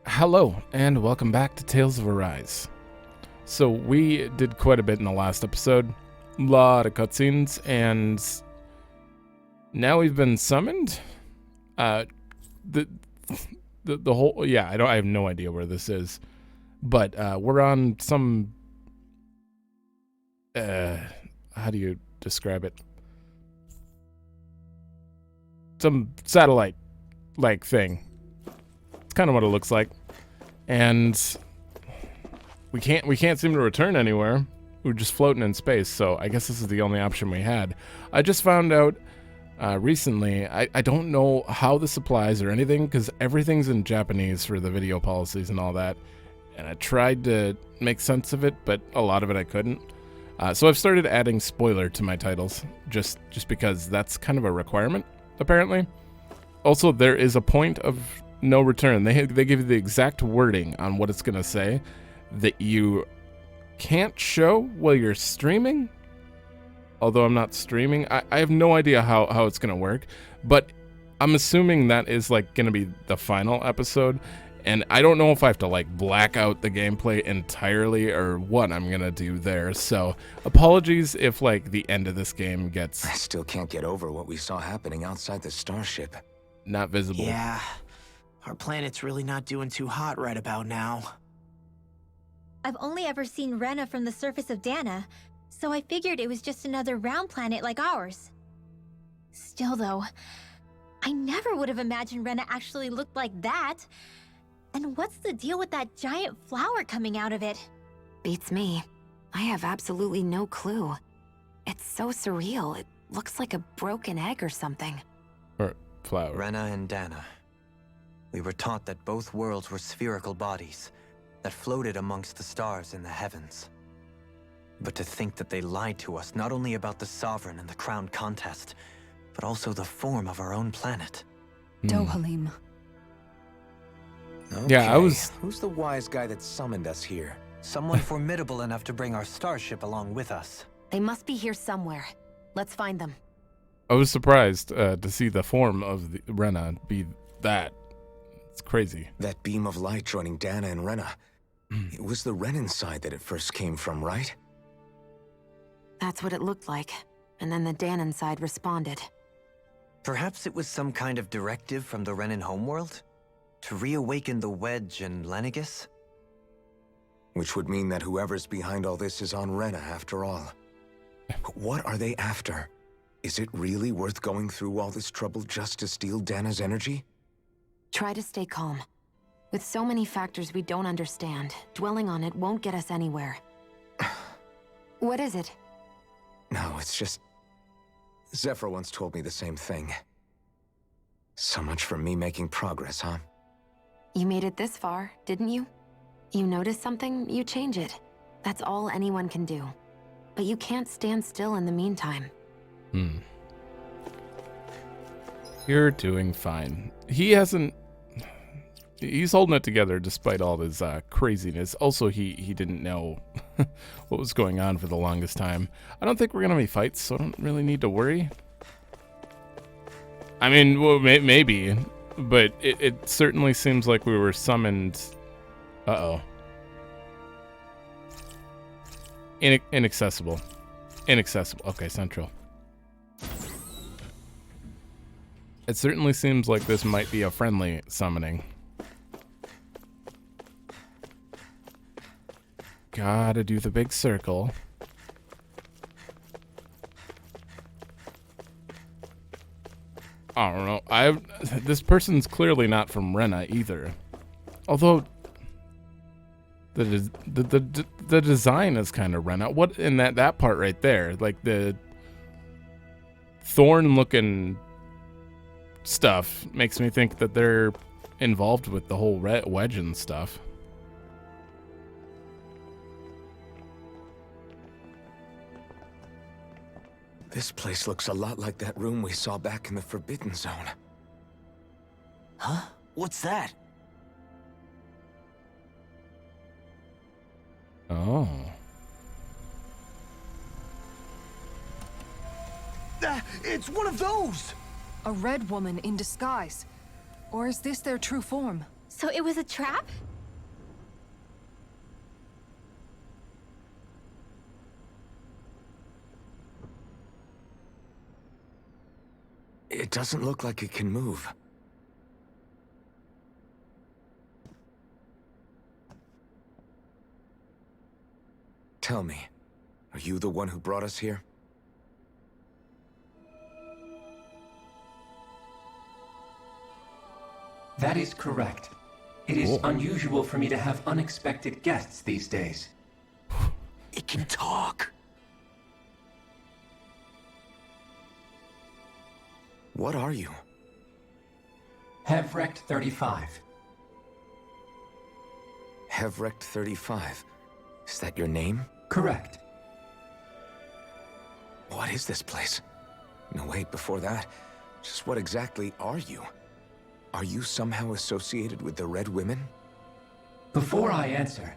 Hello, and welcome back to Tales of Arise. So we did quite a bit in the last episode, a lot of cutscenes, and now we've been summoned. The whole I have no idea where this is, but we're on some how do you describe it? Some satellite like thing. It's kind of what it looks like. And we can't seem to return anywhere. We're just floating in space, so I guess this is the only option we had. I just found out recently, I don't know how this applies or anything, because everything's in Japanese for the video policies and all that. And I tried to make sense of it, but a lot of it I couldn't. So I've started adding spoiler to my titles, just because that's kind of a requirement, apparently. Also, there is a point of no return. They give you the exact wording on what it's going to say that you can't show while you're streaming. Although I'm not streaming. I have no idea how it's going to work. But I'm assuming that is like going to be the final episode. And I don't know if I have to like black out the gameplay entirely or what I'm going to do there. So apologies if like the end of this game gets... I still can't get over what we saw happening outside the starship. Not visible. Yeah. Our planet's really not doing too hot right about now. I've only ever seen Rena from the surface of Dahna, so I figured it was just another round planet like ours. Still though, I never would have imagined Rena actually looked like that. And what's the deal with that giant flower coming out of it? Beats me. I have absolutely no clue. It's so surreal. It looks like a broken egg or something. Or flower. Rena and Dahna. We were taught that both worlds were spherical bodies that floated amongst the stars in the heavens. But to think that they lied to us not only about the Sovereign and the Crown contest, but also the form of our own planet. Dohalim. Okay. Yeah, Who's the wise guy that summoned us here? Someone formidable enough to bring our starship along with us. They must be here somewhere. Let's find them. I was surprised to see the form of the Rena be that. It's crazy. That beam of light joining Dahna and Rena. It was the Renan side that it first came from, right? That's what it looked like. And then the Dahnan side responded. Perhaps it was some kind of directive from the Renan homeworld? To reawaken the Wedge and Lenegis? Which would mean that whoever's behind all this is on Rena after all. But what are they after? Is it really worth going through all this trouble just to steal Dahna's energy? Try to stay calm. With so many factors we don't understand, dwelling on it won't get us anywhere. What is it? No, it's just... Zephyr once told me the same thing. So much for me making progress, huh? You made it this far, didn't you? You notice something, you change it. That's all anyone can do. But you can't stand still in the meantime. You're doing fine. He's holding it together despite all his craziness. Also, he didn't know what was going on for the longest time. I don't think we're going to be fights, so I don't really need to worry. I mean, well, maybe, but it certainly seems like we were summoned... Uh-oh. Inaccessible. Inaccessible. Okay, central. It certainly seems like this might be a friendly summoning. Gotta do the big circle. I don't know. This person's clearly not from Rena either. Although the design is kind of Rena. What in that part right there, like the thorn-looking stuff, makes me think that they're involved with the whole wedge and stuff. This place looks a lot like that room we saw back in the Forbidden Zone. Huh? What's that? Oh. It's one of those! A red woman in disguise. Or is this their true form? So it was a trap? It doesn't look like it can move. Tell me, are you the one who brought us here? That is correct. It is unusual for me to have unexpected guests these days. It can talk! What are you? Hevrecht 35. Hevrecht 35. Is that your name? Correct. What is this place? No, wait, before that, just what exactly are you? Are you somehow associated with the Red Women? Before I answer,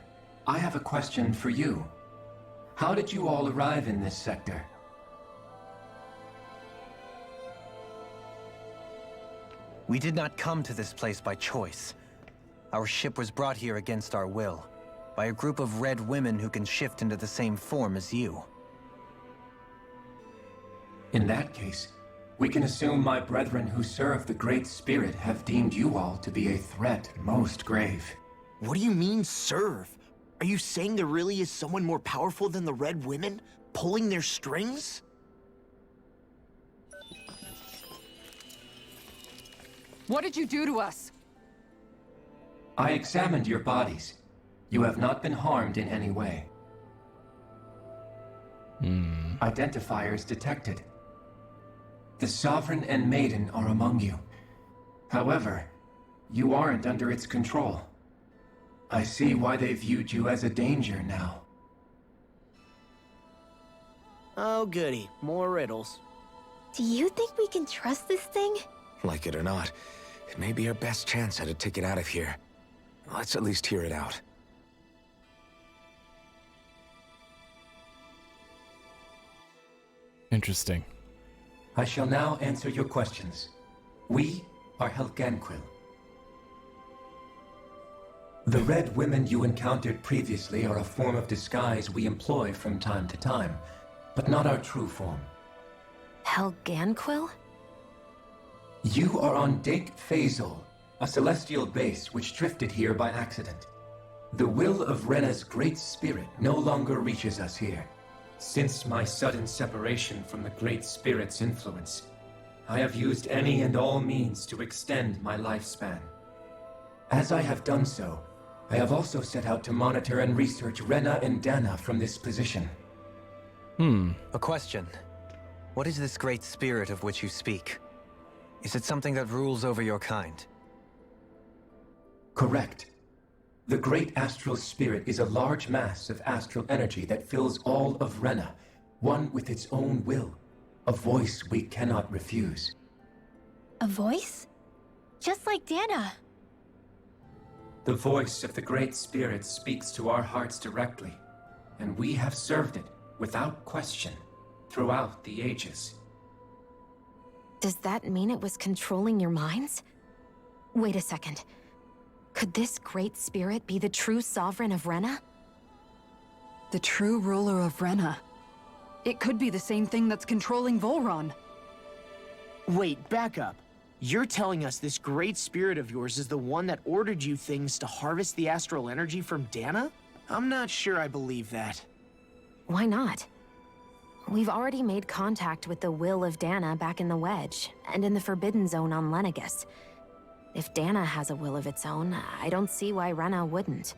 I have a question for you. How did you all arrive in this sector? We did not come to this place by choice. Our ship was brought here against our will, by a group of red women who can shift into the same form as you. In that case, we can assume my brethren who serve the Great Spirit have deemed you all to be a threat most grave. What do you mean, serve? Are you saying there really is someone more powerful than the Red Women, pulling their strings? What did you do to us? I examined your bodies. You have not been harmed in any way. Identifiers detected. The Sovereign and Maiden are among you. However, you aren't under its control. I see why they viewed you as a danger now. Oh goody, more riddles. Do you think we can trust this thing? Like it or not, it may be our best chance at a ticket out of here. Let's at least hear it out. Interesting. I shall now answer your questions. We are Helganquil. The Red Women you encountered previously are a form of disguise we employ from time to time, but not our true form. Helganquil? You are on Dake Phasol, a celestial base which drifted here by accident. The will of Rena's Great Spirit no longer reaches us here. Since my sudden separation from the Great Spirit's influence, I have used any and all means to extend my lifespan. As I have done so, I have also set out to monitor and research Rena and Dahna from this position. A question. What is this Great Spirit of which you speak? Is it something that rules over your kind? Correct. The Great Astral Spirit is a large mass of astral energy that fills all of Rena, one with its own will, a voice we cannot refuse. A voice? Just like Dahna. The voice of the Great Spirit speaks to our hearts directly, and we have served it without question throughout the ages. Does that mean it was controlling your minds? Wait a second. Could this Great Spirit be the true Sovereign of Rena? The true ruler of Rena. It could be the same thing that's controlling Volron. Wait, back up. You're telling us this Great Spirit of yours is the one that ordered you things to harvest the astral energy from Dahna? I'm not sure I believe that. Why not? We've already made contact with the will of Dahna back in the Wedge, and in the Forbidden Zone on Lenegus. If Dahna has a will of its own, I don't see why Rena wouldn't.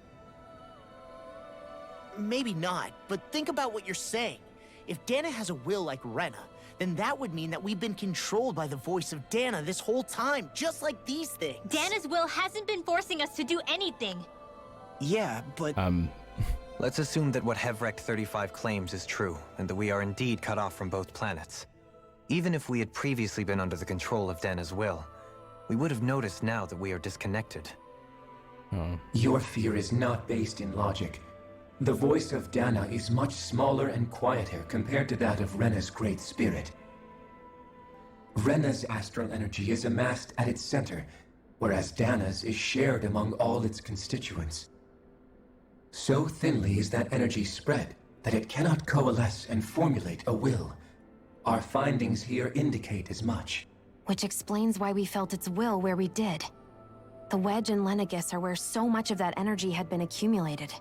Maybe not, but think about what you're saying. If Dahna has a will like Rena, then that would mean that we've been controlled by the voice of Dahna this whole time, just like these things. Dana's will hasn't been forcing us to do anything. Yeah, but... Let's assume that what Hevrecht 35 claims is true, and that we are indeed cut off from both planets. Even if we had previously been under the control of Dahna's will, we would have noticed now that we are disconnected. Your fear is not based in logic. The voice of Dahna is much smaller and quieter compared to that of Rena's Great Spirit. Rena's astral energy is amassed at its center, whereas Dahna's is shared among all its constituents. So thinly is that energy spread that it cannot coalesce and formulate a will. Our findings here indicate as much. Which explains why we felt its will where we did. The wedge and Lenegis are where so much of that energy had been accumulated.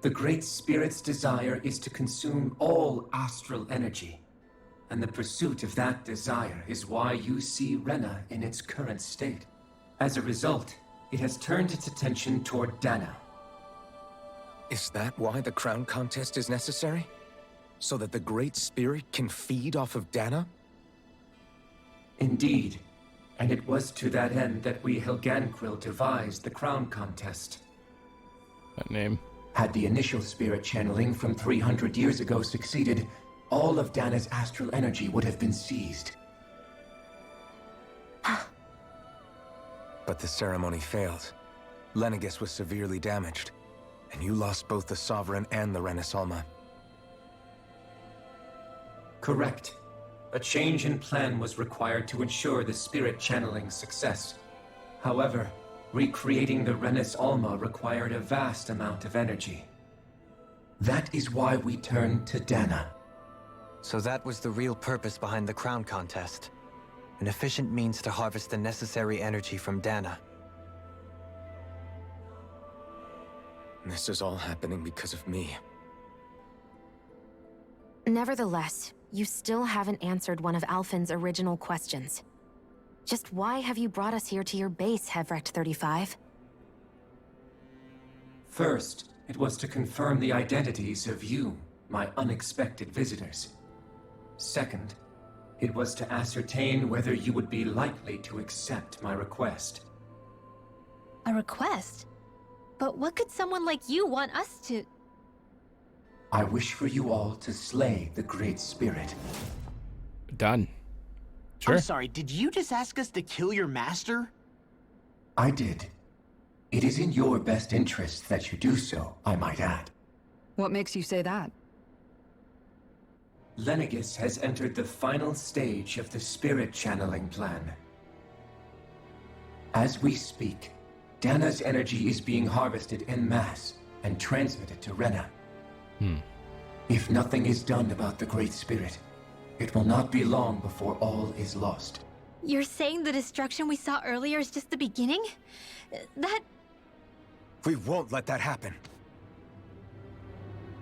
The Great Spirit's desire is to consume all astral energy. And the pursuit of that desire is why you see Rena in its current state. As a result, it has turned its attention toward Dahna. Is that why the crown contest is necessary? So that the Great Spirit can feed off of Dahna? Indeed. And it was to that end that we Helganquil devised the crown contest. That name. Had the initial spirit channeling from 300 years ago succeeded, all of Dahna's astral energy would have been seized. But the ceremony failed. Lenegis was severely damaged, and you lost both the Sovereign and the Renasalma. Correct. A change in plan was required to ensure the spirit channeling's success. However, recreating the Renis Alma required a vast amount of energy. That is why we turned to Dahna. So that was the real purpose behind the crown contest. An efficient means to harvest the necessary energy from Dahna. This is all happening because of me. Nevertheless, you still haven't answered one of Alphen's original questions. Just why have you brought us here to your base, Hevrecht 35? First, it was to confirm the identities of you, my unexpected visitors. Second, it was to ascertain whether you would be likely to accept my request. A request? But what could someone like you want us to... I wish for you all to slay the Great Spirit. Done. Sure. I'm sorry, did you just ask us to kill your master? I did. It is in your best interest that you do so, I might add. What makes you say that? Lenegis has entered the final stage of the spirit channeling plan. As we speak, Dahna's energy is being harvested en masse and transmitted to Rena. If nothing is done about the Great Spirit, it will not be long before all is lost. You're saying the destruction we saw earlier is just the beginning? That... We won't let that happen.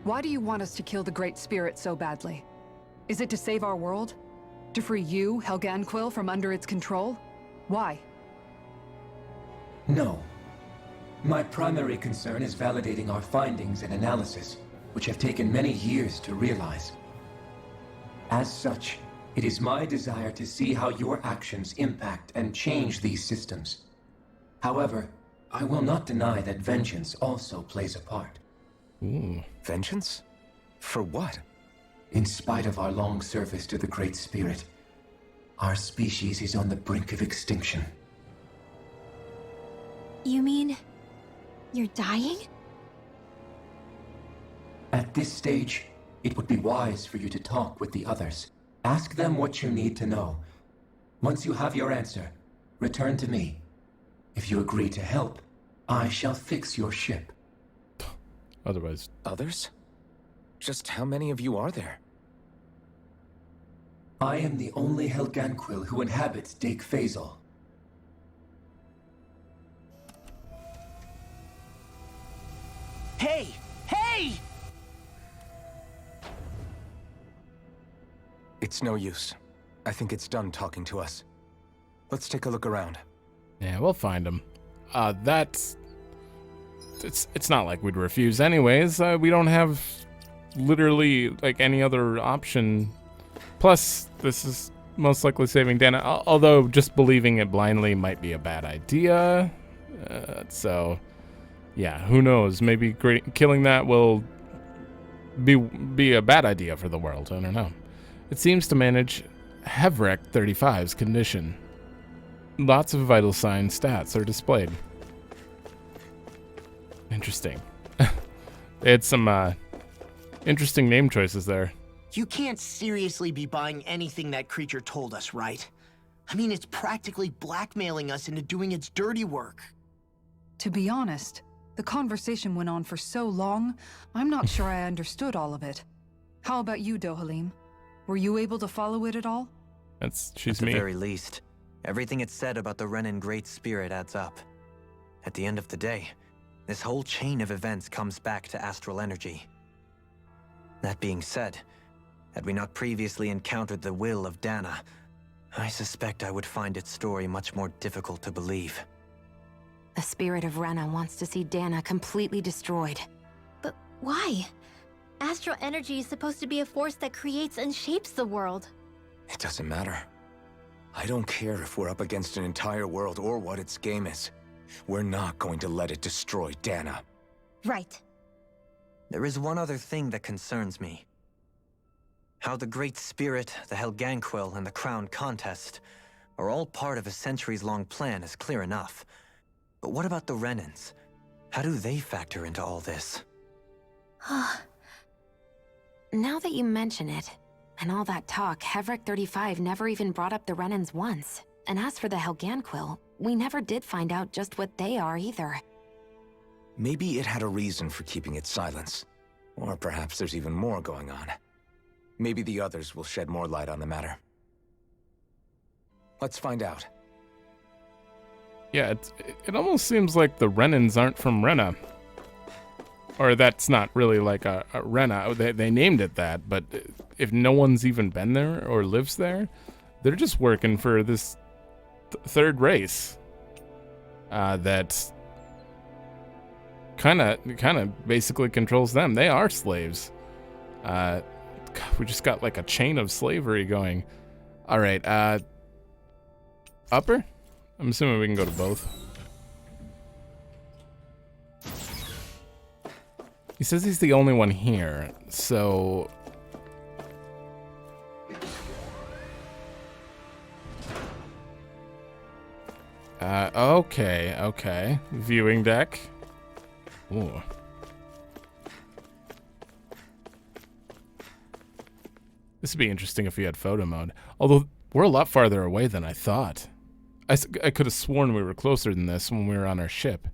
Why do you want us to kill the Great Spirit so badly? Is it to save our world? To free you, Helganquil, from under its control? Why? No. My primary concern is validating our findings and analysis, which have taken many years to realize. As such, it is my desire to see how your actions impact and change these systems. However, I will not deny that vengeance also plays a part. Vengeance? For what? In spite of our long service to the Great Spirit, our species is on the brink of extinction. You mean... you're dying? At this stage, it would be wise for you to talk with the others. Ask them what you need to know. Once you have your answer, return to me. If you agree to help, I shall fix your ship. Otherwise... Others? Just how many of you are there? I am the only Helganquil who inhabits Dake Faisal. Hey! Hey! It's no use. I think it's done talking to us. Let's take a look around. Yeah, we'll find him. That's... It's not like we'd refuse anyways. We don't have literally, like, any other option. Plus, this is most likely saving Dahna, although just believing it blindly might be a bad idea. So, yeah, who knows? Maybe killing that will be a bad idea for the world. I don't know. It seems to manage Hevrecht 35's condition. Lots of vital sign stats are displayed. Interesting. They had some interesting name choices there. You can't seriously be buying anything that creature told us, right? I mean, it's practically blackmailing us into doing its dirty work. To be honest, the conversation went on for so long, I'm not sure I understood all of it. How about you, Dohalim? Were you able to follow it at all? She's At me. the very least, everything it said about the Renan Great Spirit adds up. At the end of the day, this whole chain of events comes back to astral energy. That being said, had we not previously encountered the will of Dahna, I suspect I would find its story much more difficult to believe. The spirit of Rena wants to see Dahna completely destroyed. But why? Astral energy is supposed to be a force that creates and shapes the world. It doesn't matter. I don't care if we're up against an entire world or what its game is. We're not going to let it destroy Dahna. Right. There is one other thing that concerns me. How the Great Spirit, the Helganquil, and the Crown Contest are all part of a centuries-long plan is clear enough. But what about the Renans? How do they factor into all this? Now that you mention it, and all that talk, Hevric 35 never even brought up the Renans once. And as for the Helganquil, we never did find out just what they are either. Maybe it had a reason for keeping its silence. Or perhaps there's even more going on. Maybe the others will shed more light on the matter. Let's find out. Yeah, it almost seems like the Renans aren't from Rena. Or that's not really like a Rena. They named it that, but if no one's even been there or lives there, they're just working for this third race that kind of basically controls them. They are slaves. God, we just got like a chain of slavery going. All right, upper? I'm assuming we can go to both. He says he's the only one here, so... okay. Viewing deck. Ooh. This would be interesting if we had photo mode. Although, we're a lot farther away than I thought. I could have sworn we were closer than this when we were on our ship.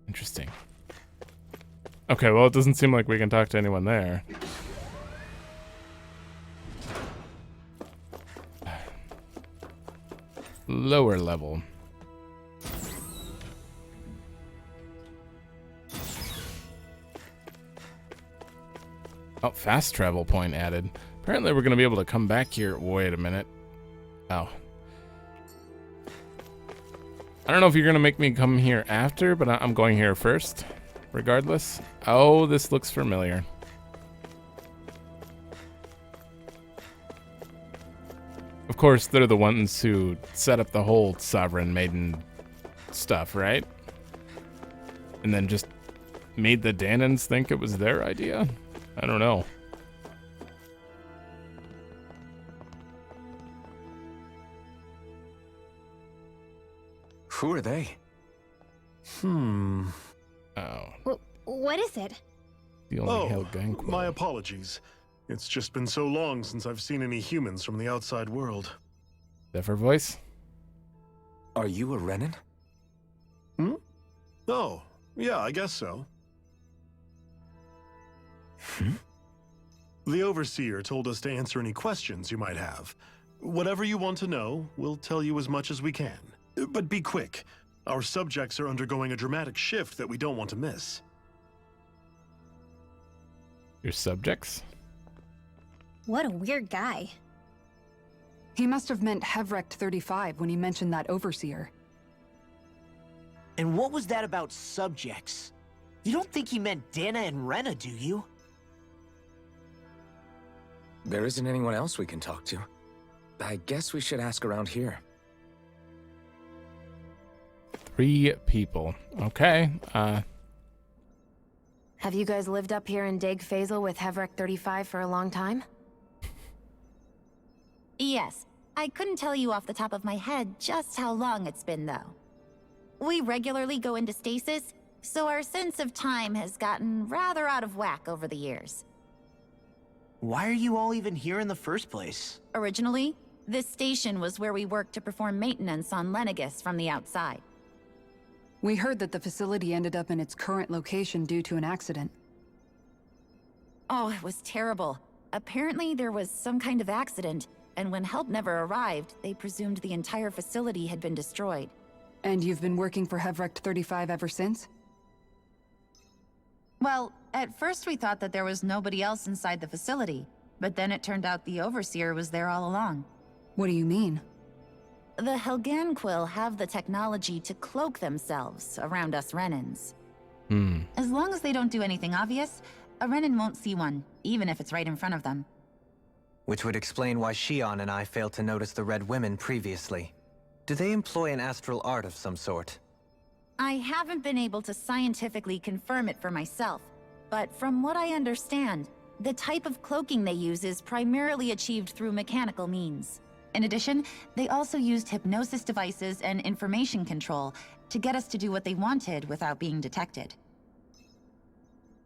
Interesting. Okay, well, it doesn't seem like we can talk to anyone there. Lower level. Oh, fast travel point added. Apparently we're going to be able to come back here. Wait a minute. Oh. I don't know if you're going to make me come here after, but I'm going here first, regardless. Oh, this looks familiar. Of course, they're the ones who set up the whole Sovereign Maiden stuff, right? And then just made the Dahnans think it was their idea? I don't know. Who are they? Oh. What is it? The only Helganquil. My apologies. It's just been so long since I've seen any humans from the outside world. Zephyr voice? Are you a Renan? Oh, yeah, I guess so. The Overseer told us to answer any questions you might have. Whatever you want to know, we'll tell you as much as we can. But be quick. Our subjects are undergoing a dramatic shift that we don't want to miss. Your subjects? What a weird guy. He must have meant Hevric 35 when he mentioned that Overseer. And what was that about subjects? You don't think he meant Dahna and Rena, do you? There isn't anyone else we can talk to. I guess we should ask around here. 3 people. Okay. Have you guys lived up here in Deg Faisal with Hevric 35 for a long time? Yes. I couldn't tell you off the top of my head just how long it's been, though. We regularly go into stasis, so our sense of time has gotten rather out of whack over the years. Why are you all even here in the first place? Originally, this station was where we worked to perform maintenance on Lenegis from the outside. We heard that the facility ended up in its current location due to an accident. Oh, it was terrible. Apparently there was some kind of accident, and when help never arrived, they presumed the entire facility had been destroyed. And you've been working for Hevrecht 35 ever since? Well, at first we thought that there was nobody else inside the facility, but then it turned out the Overseer was there all along. What do you mean? The Helganquill have the technology to cloak themselves around us Renans. As long as they don't do anything obvious, a Renan won't see one, even if it's right in front of them. Which would explain why Shionne and I failed to notice the Red Women previously. Do they employ an astral art of some sort? I haven't been able to scientifically confirm it for myself, but from what I understand, the type of cloaking they use is primarily achieved through mechanical means. In addition, they also used hypnosis devices and information control to get us to do what they wanted without being detected.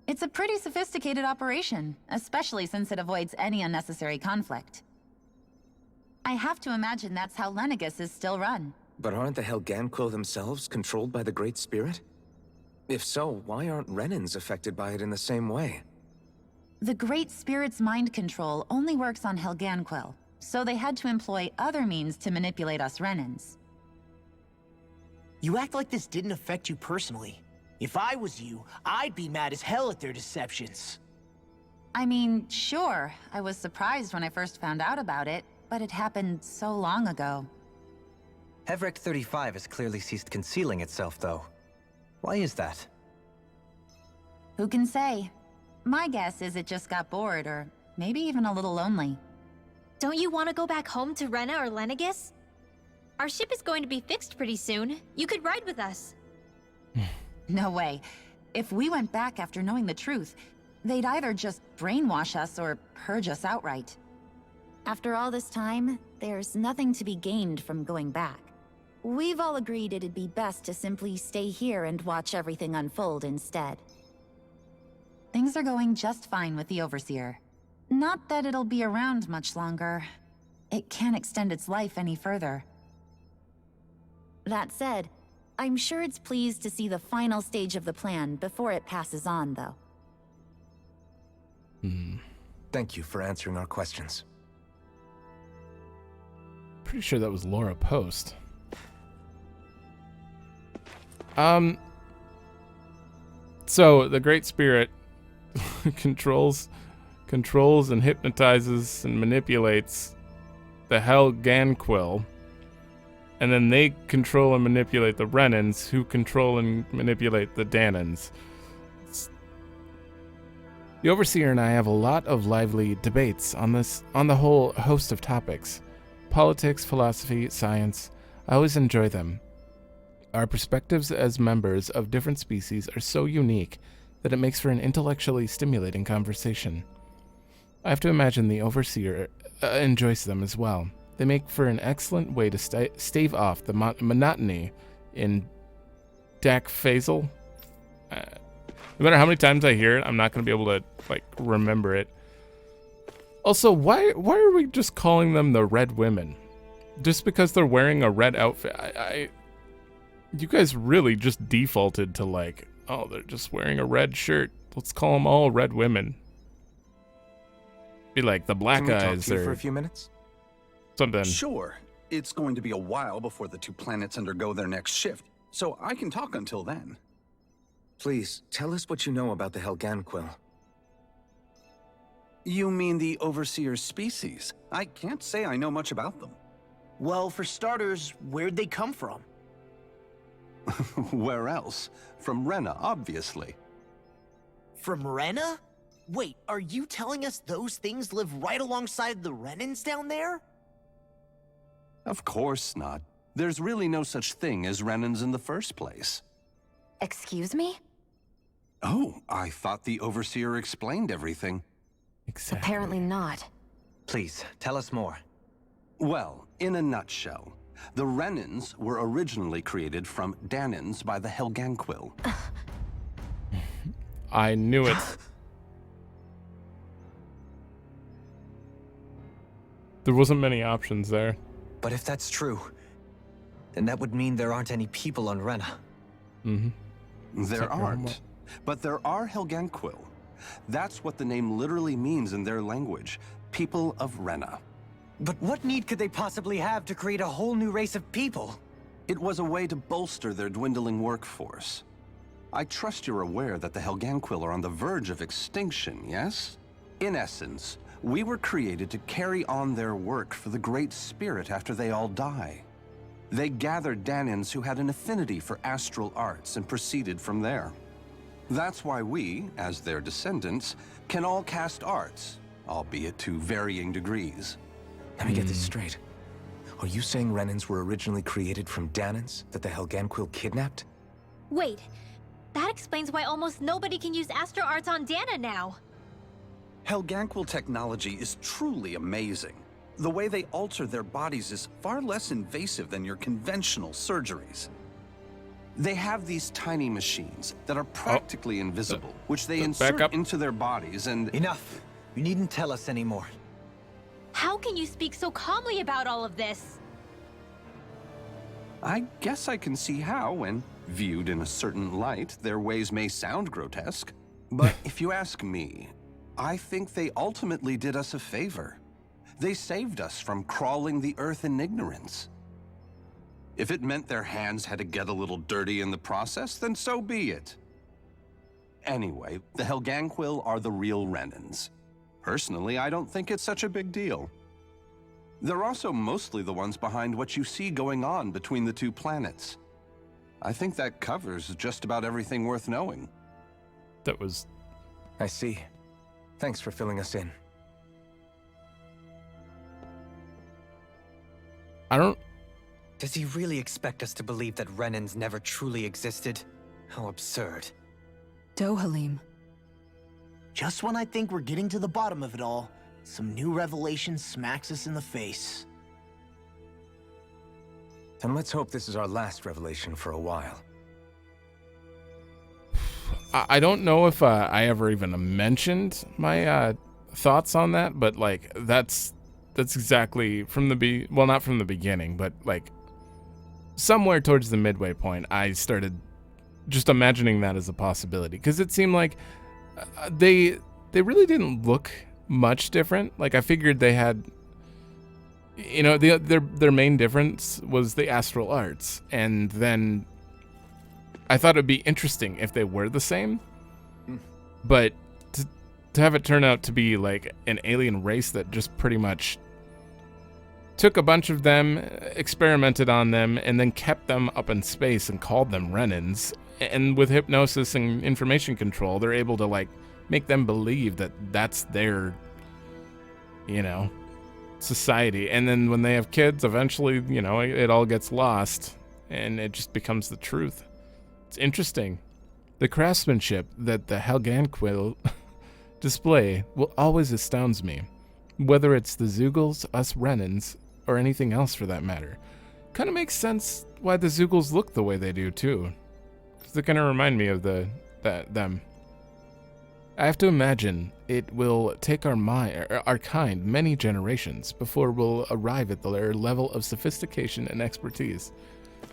It's a pretty sophisticated operation, especially since it avoids any unnecessary conflict. I have to imagine that's how Lenegis is still run. But aren't the Helganquill themselves controlled by the Great Spirit? If so, why aren't Renans affected by it in the same way? The Great Spirit's mind control only works on Helganquill, so they had to employ other means to manipulate us Renans. You act like this didn't affect you personally. If I was you, I'd be mad as hell at their deceptions. I mean, sure, I was surprised when I first found out about it, but it happened so long ago. Hevrecht 35 has clearly ceased concealing itself, though. Why is that? Who can say? My guess is it just got bored, or maybe even a little lonely. Don't you want to go back home to Rena or Lenegis? Our ship is going to be fixed pretty soon. You could ride with us. No way. If we went back after knowing the truth, they'd either just brainwash us or purge us outright. After all this time, there's nothing to be gained from going back. We've all agreed it'd be best to simply stay here and watch everything unfold instead. Things are going just fine with the Overseer. Not that it'll be around much longer. It can't extend its life any further. That said, I'm sure it's pleased to see the final stage of the plan before it passes on, though. Thank you for answering our questions. Pretty sure that was Laura Post. So the Great Spirit controls and hypnotizes and manipulates the Helganquill, and then they control and manipulate the Renans, who control and manipulate the Dahnans. The Overseer and I have a lot of lively debates on the whole host of topics. Politics, philosophy, science. I always enjoy them. Our perspectives as members of different species are so unique that it makes for an intellectually stimulating conversation. I have to imagine the Overseer enjoys them as well. They make for an excellent way to stave off the monotony in Dak Phasal. No matter how many times I hear it, I'm not going to be able to remember it. Also, why are we just calling them the Red Women? Just because they're wearing a red outfit? You guys really just defaulted to oh, they're just wearing a red shirt. Let's call them all Red Women. Be like the Black Can we Eyes talk to you or for a few minutes? something. Sure. It's going to be a while before the two planets undergo their next shift, so I can talk until then. Please, tell us what you know about the Helganquill. You mean the Overseer's species? I can't say I know much about them. Well, for starters, where'd they come from? Where else? From Rena, obviously. From Rena? Wait, are you telling us those things live right alongside the Renans down there? Of course not. There's really no such thing as Renans in the first place. Excuse me? Oh, I thought the Overseer explained everything. Exactly. Apparently not. Please, tell us more. Well, in a nutshell, the Renans were originally created from Dahnans by the Helganquill. I knew it. There wasn't many options there. But if that's true, then that would mean there aren't any people on Rena. Mm-hmm. There aren't. But there are Helganquil. That's what the name literally means in their language. People of Rena. But what need could they possibly have to create a whole new race of people? It was a way to bolster their dwindling workforce. I trust you're aware that the Helganquil are on the verge of extinction, yes? In essence, we were created to carry on their work for the Great Spirit after they all die. They gathered Dahnans who had an affinity for astral arts and proceeded from there. That's why we, as their descendants, can all cast arts, albeit to varying degrees. Let me get this straight. Are you saying Renans were originally created from Dahnans that the Helganquil kidnapped? Wait, that explains why almost nobody can use astral arts on Dahna now. Helganquil technology is truly amazing. The way they alter their bodies is far less invasive than your conventional surgeries. They have these tiny machines that are practically invisible, which they insert into their bodies and... Enough! You needn't tell us anymore. How can you speak so calmly about all of this? I guess I can see how, when viewed in a certain light, their ways may sound grotesque. But if you ask me, I think they ultimately did us a favor. They saved us from crawling the earth in ignorance. If it meant their hands had to get a little dirty in the process, then so be it. Anyway, the Helganquil are the real Renans. Personally, I don't think it's such a big deal. They're also mostly the ones behind what you see going on between the two planets. I think that covers just about everything worth knowing. That was... I see. Thanks for filling us in. I don't... Does he really expect us to believe that Renans never truly existed? How absurd. Dohalim. Just when I think we're getting to the bottom of it all, some new revelation smacks us in the face. Then let's hope this is our last revelation for a while. I don't know if I ever even mentioned my thoughts on that, but like that's exactly from the well, not from the beginning, but like somewhere towards the midway point, I started just imagining that as a possibility because it seemed like they really didn't look much different. Like I figured they had, you know, their main difference was the astral arts, and then I thought it'd be interesting if they were the same, but to have it turn out to be like an alien race that just pretty much took a bunch of them, experimented on them, and then kept them up in space and called them Renans. And with hypnosis and information control, they're able to like make them believe that that's their, you know, society. And then when they have kids, eventually, you know, it all gets lost and it just becomes the truth. It's interesting. The craftsmanship that the Helganquil display will always astounds me, whether it's the Zeugles, us Renans, or anything else for that matter. Kind of makes sense why the Zeugles look the way they do too, because they kind of remind me of them. I have to imagine it will take our kind many generations before we'll arrive at their level of sophistication and expertise.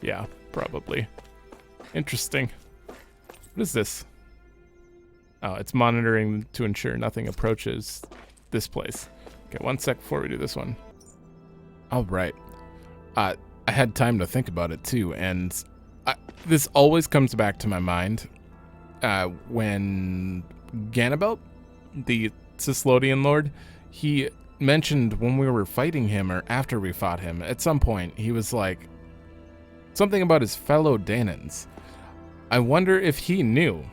Yeah, probably. Interesting. What is this? Oh, it's monitoring to ensure nothing approaches this place. Okay, one sec before we do this one. All right. I had time to think about it too, and this always comes back to my mind when Ganabelt, the Cislodian Lord, he mentioned when we were fighting him or after we fought him, at some point, he was like, something about his fellow Dahnans. I wonder if he knew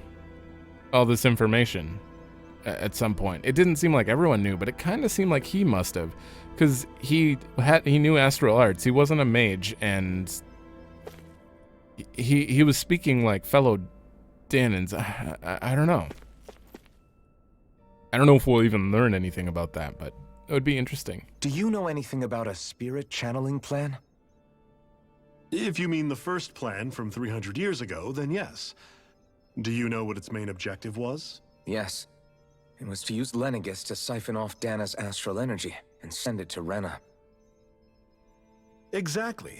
all this information at some point. It didn't seem like everyone knew, but it kind of seemed like he must have, because he knew astral arts. He wasn't a mage, and he was speaking like fellow Dahnans. I don't know. I don't know if we'll even learn anything about that, but it would be interesting. Do you know anything about a spirit channeling plan? If you mean the first plan from 300 years ago, then yes. Do you know what its main objective was? Yes. It was to use Lenegis to siphon off Dahna's astral energy and send it to Rena. Exactly.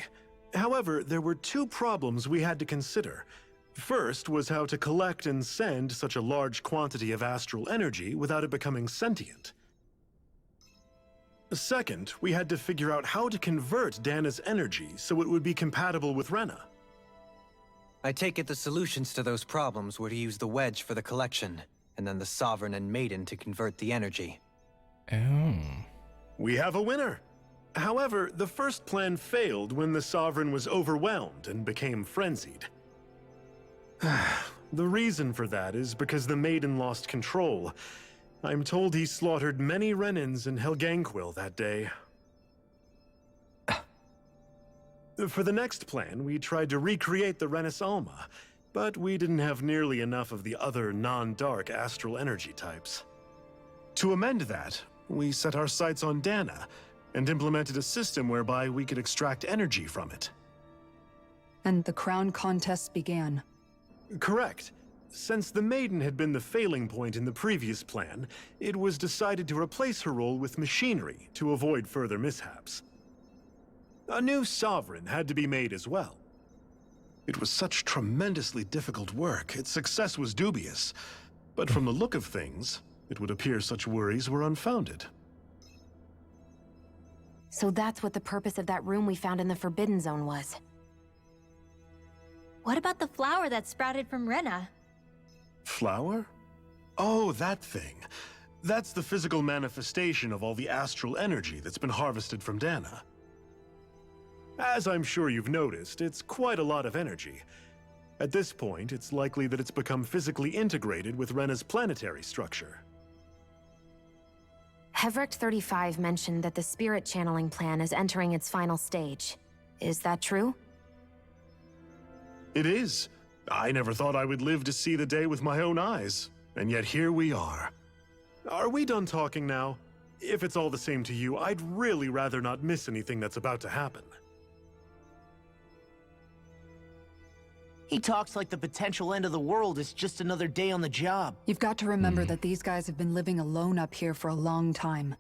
However, there were two problems we had to consider. First was how to collect and send such a large quantity of astral energy without it becoming sentient. Second, we had to figure out how to convert Dahna's energy so it would be compatible with Rena. I take it the solutions to those problems were to use the wedge for the collection, and then the Sovereign and Maiden to convert the energy. Oh. We have a winner! However, the first plan failed when the Sovereign was overwhelmed and became frenzied. The reason for that is because the Maiden lost control. I'm told he slaughtered many Renans in Helganquil that day. For the next plan, we tried to recreate the Renis Alma, but we didn't have nearly enough of the other non-dark astral energy types. To amend that, we set our sights on Dahna, and implemented a system whereby we could extract energy from it. And the crown contests began. Correct. Since the Maiden had been the failing point in the previous plan, it was decided to replace her role with machinery to avoid further mishaps. A new Sovereign had to be made as well. It was such tremendously difficult work, its success was dubious. But from the look of things, it would appear such worries were unfounded. So that's what the purpose of that room we found in the Forbidden Zone was. What about the flower that sprouted from Rena? Flower? Oh, that thing. That's the physical manifestation of all the astral energy that's been harvested from Dahna. As I'm sure you've noticed, it's quite a lot of energy. At this point, it's likely that it's become physically integrated with Rena's planetary structure. Hevric 35 mentioned that the spirit channeling plan is entering its final stage. Is that true? It is. I never thought I would live to see the day with my own eyes, and yet here we are. Are we done talking now? If it's all the same to you, I'd really rather not miss anything that's about to happen. He talks like the potential end of the world is just another day on the job. You've got to remember that these guys have been living alone up here for a long time.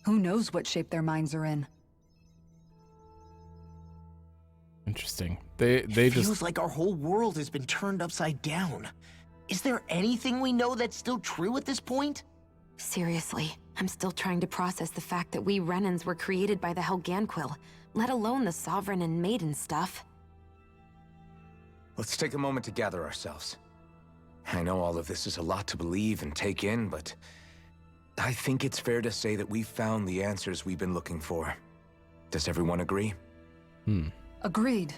Who knows what shape their minds are in? Interesting. They It just feels like our whole world has been turned upside down. Is there anything we know that's still true at this point? Seriously, I'm still trying to process the fact that we Renans were created by the Helganquil, let alone the Sovereign and Maiden stuff. Let's take a moment to gather ourselves. I know all of this is a lot to believe and take in, but I think it's fair to say that we've found the answers we've been looking for. Does everyone agree? Agreed.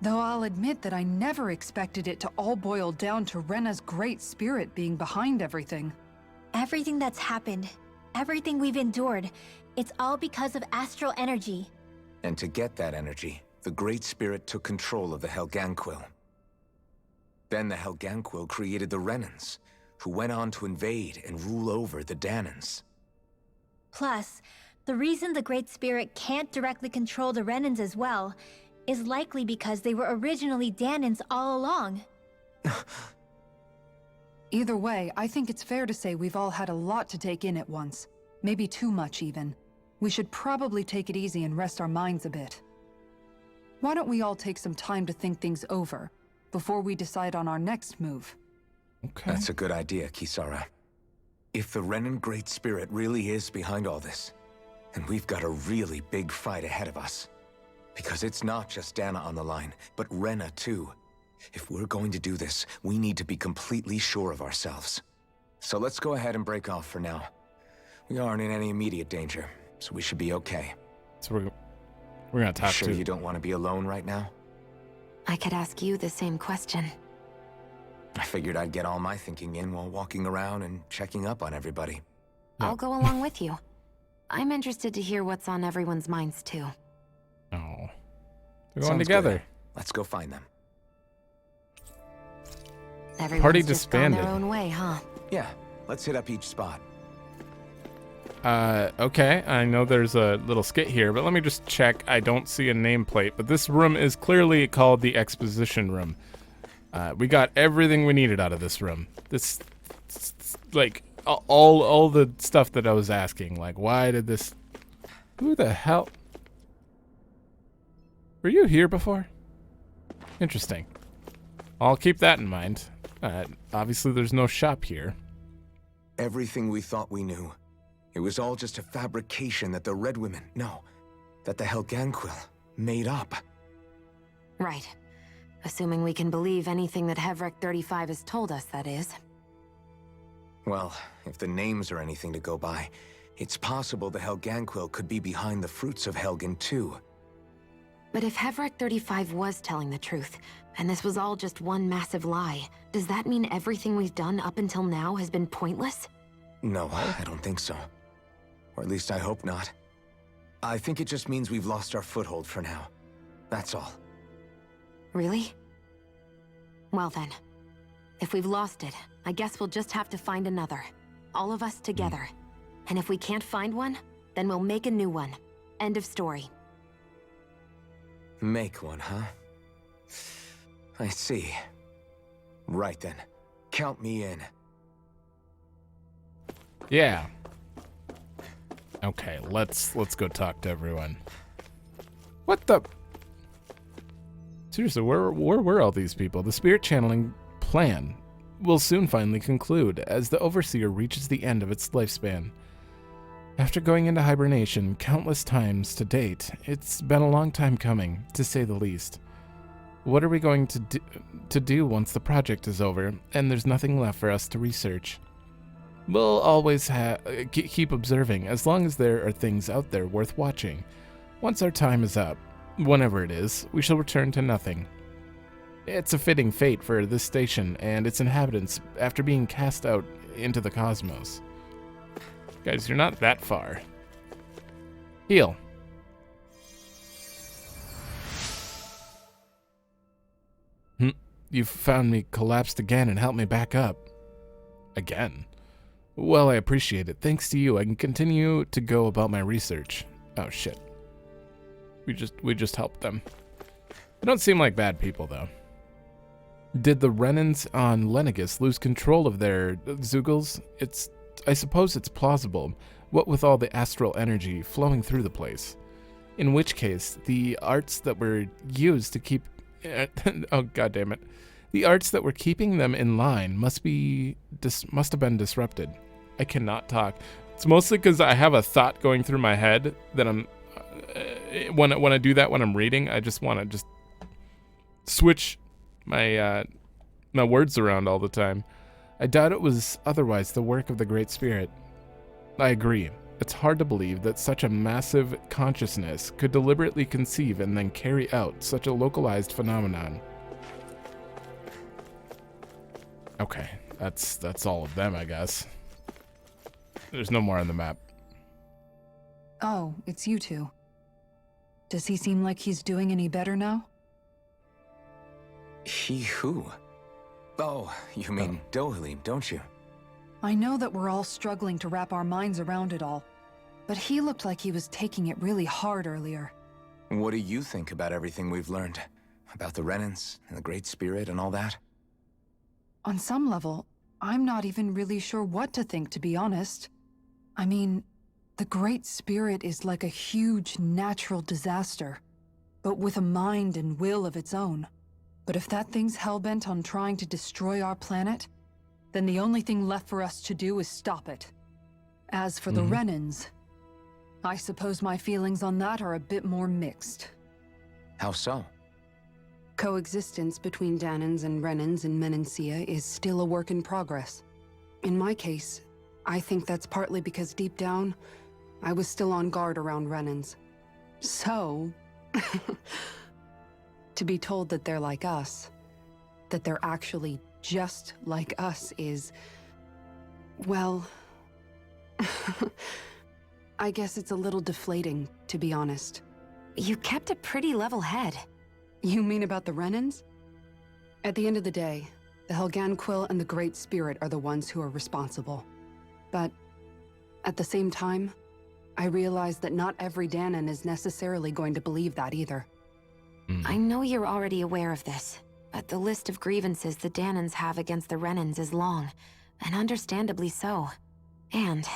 Though I'll admit that I never expected it to all boil down to Rena's great spirit being behind everything. Everything that's happened, everything we've endured, it's all because of astral energy. And to get that energy, the Great Spirit took control of the Helganquil. Then the Helganquil created the Renans, who went on to invade and rule over the Dahnans. Plus, the reason the Great Spirit can't directly control the Renans as well is likely because they were originally Dahnans all along. Either way, I think it's fair to say we've all had a lot to take in at once. Maybe too much, even. We should probably take it easy and rest our minds a bit. Why don't we all take some time to think things over before we decide on our next move? okay. That's a good idea, Kisara. If the Renan Great Spirit really is behind all this, then we've got a really big fight ahead of us. Because it's not just Dahna on the line, but Rena too. If we're going to do this, we need to be completely sure of ourselves. So let's go ahead and break off for now. We aren't in any immediate danger, so we should be okay. So we're gonna talk Sure to. you don't want to be alone right now? I could ask you the same question. I figured I'd get all my thinking in while walking around and checking up on everybody. Yeah. I'll go along with you. I'm interested to hear what's on everyone's minds too. Oh, they're going Sounds together. good. Let's go find them. Everyone's Party just gone their disbanded. own way, huh? Yeah, let's hit up each spot. Okay, I know there's a little skit here, but let me just check. I don't see a nameplate, but this room is clearly called the Exposition Room. We got everything we needed out of this room. This, like, all the stuff that I was asking. Like, why did this... Who the hell... Were you here before? Interesting. I'll keep that in mind. Obviously, there's no shop here. Everything we thought we knew. It was all just a fabrication that the Red Women, no, that the Helganquil made up. Right. Assuming we can believe anything that Hevrek 35 has told us, that is. Well, if the names are anything to go by, it's possible the Helganquil could be behind the fruits of Helgen too. But if Hevrek 35 was telling the truth, and this was all just one massive lie, does that mean everything we've done up until now has been pointless? No, I don't think so. Or at least I hope not. I think it just means we've lost our foothold for now. That's all. Really? Well then, if we've lost it, I guess we'll just have to find another. All of us together. And if we can't find one, then we'll make a new one. End of story. Make one, huh? I see. Right then. Count me in. Yeah. Okay, let's go talk to everyone. What the? Seriously, where were all these people? The spirit channeling plan will soon finally conclude as the Overseer reaches the end of its lifespan. After going into hibernation countless times to date, it's been a long time coming, to say the least. What are we going to do once the project is over and there's nothing left for us to research? We'll always keep observing as long as there are things out there worth watching. Once our time is up, whenever it is, we shall return to nothing. It's a fitting fate for this station and its inhabitants after being cast out into the cosmos. Guys, you're not that far. Heal. You've found me collapsed again and helped me back up. Again? Well, I appreciate it. Thanks to you, I can continue to go about my research. Oh, shit. We just helped them. They don't seem like bad people, though. Did the Renans on Lenegis lose control of their Zeugles? I suppose it's plausible, what with all the astral energy flowing through the place. In which case, the arts that were used to keep... oh, goddammit. The arts that were keeping them in line must have been disrupted. I cannot talk. It's mostly because I have a thought going through my head that I'm... when I do that when I'm reading, I just want to just switch my my words around all the time. I doubt it was otherwise the work of the Great Spirit. I agree. It's hard to believe that such a massive consciousness could deliberately conceive and then carry out such a localized phenomenon. Okay, that's all of them, I guess. There's no more on the map. Oh, it's you two. Does he seem like he's doing any better now? He who? Oh, you mean Dohalim, don't you? I know that we're all struggling to wrap our minds around it all, but he looked like he was taking it really hard earlier. What do you think about everything we've learned? About the Renans and the Great Spirit and all that? On some level, I'm not even really sure what to think, to be honest. I mean, the Great Spirit is like a huge natural disaster, but with a mind and will of its own. But if that thing's hellbent on trying to destroy our planet, then the only thing left for us to do is stop it. As for the Renans, I suppose my feelings on that are a bit more mixed. How so? Coexistence between Dahnans and Renans in Menancia is still a work in progress. In my case, I think that's partly because deep down, I was still on guard around Renans. So, to be told that they're like us, that they're actually just like us is, well, I guess it's a little deflating, to be honest. You kept a pretty level head. You mean about the Renans? At the end of the day, the Helganquil and the Great Spirit are the ones who are responsible. But at the same time, I realize that not every Dahnan is necessarily going to believe that either. I know you're already aware of this, but the list of grievances the Dahnans have against the Renans is long, and understandably so. And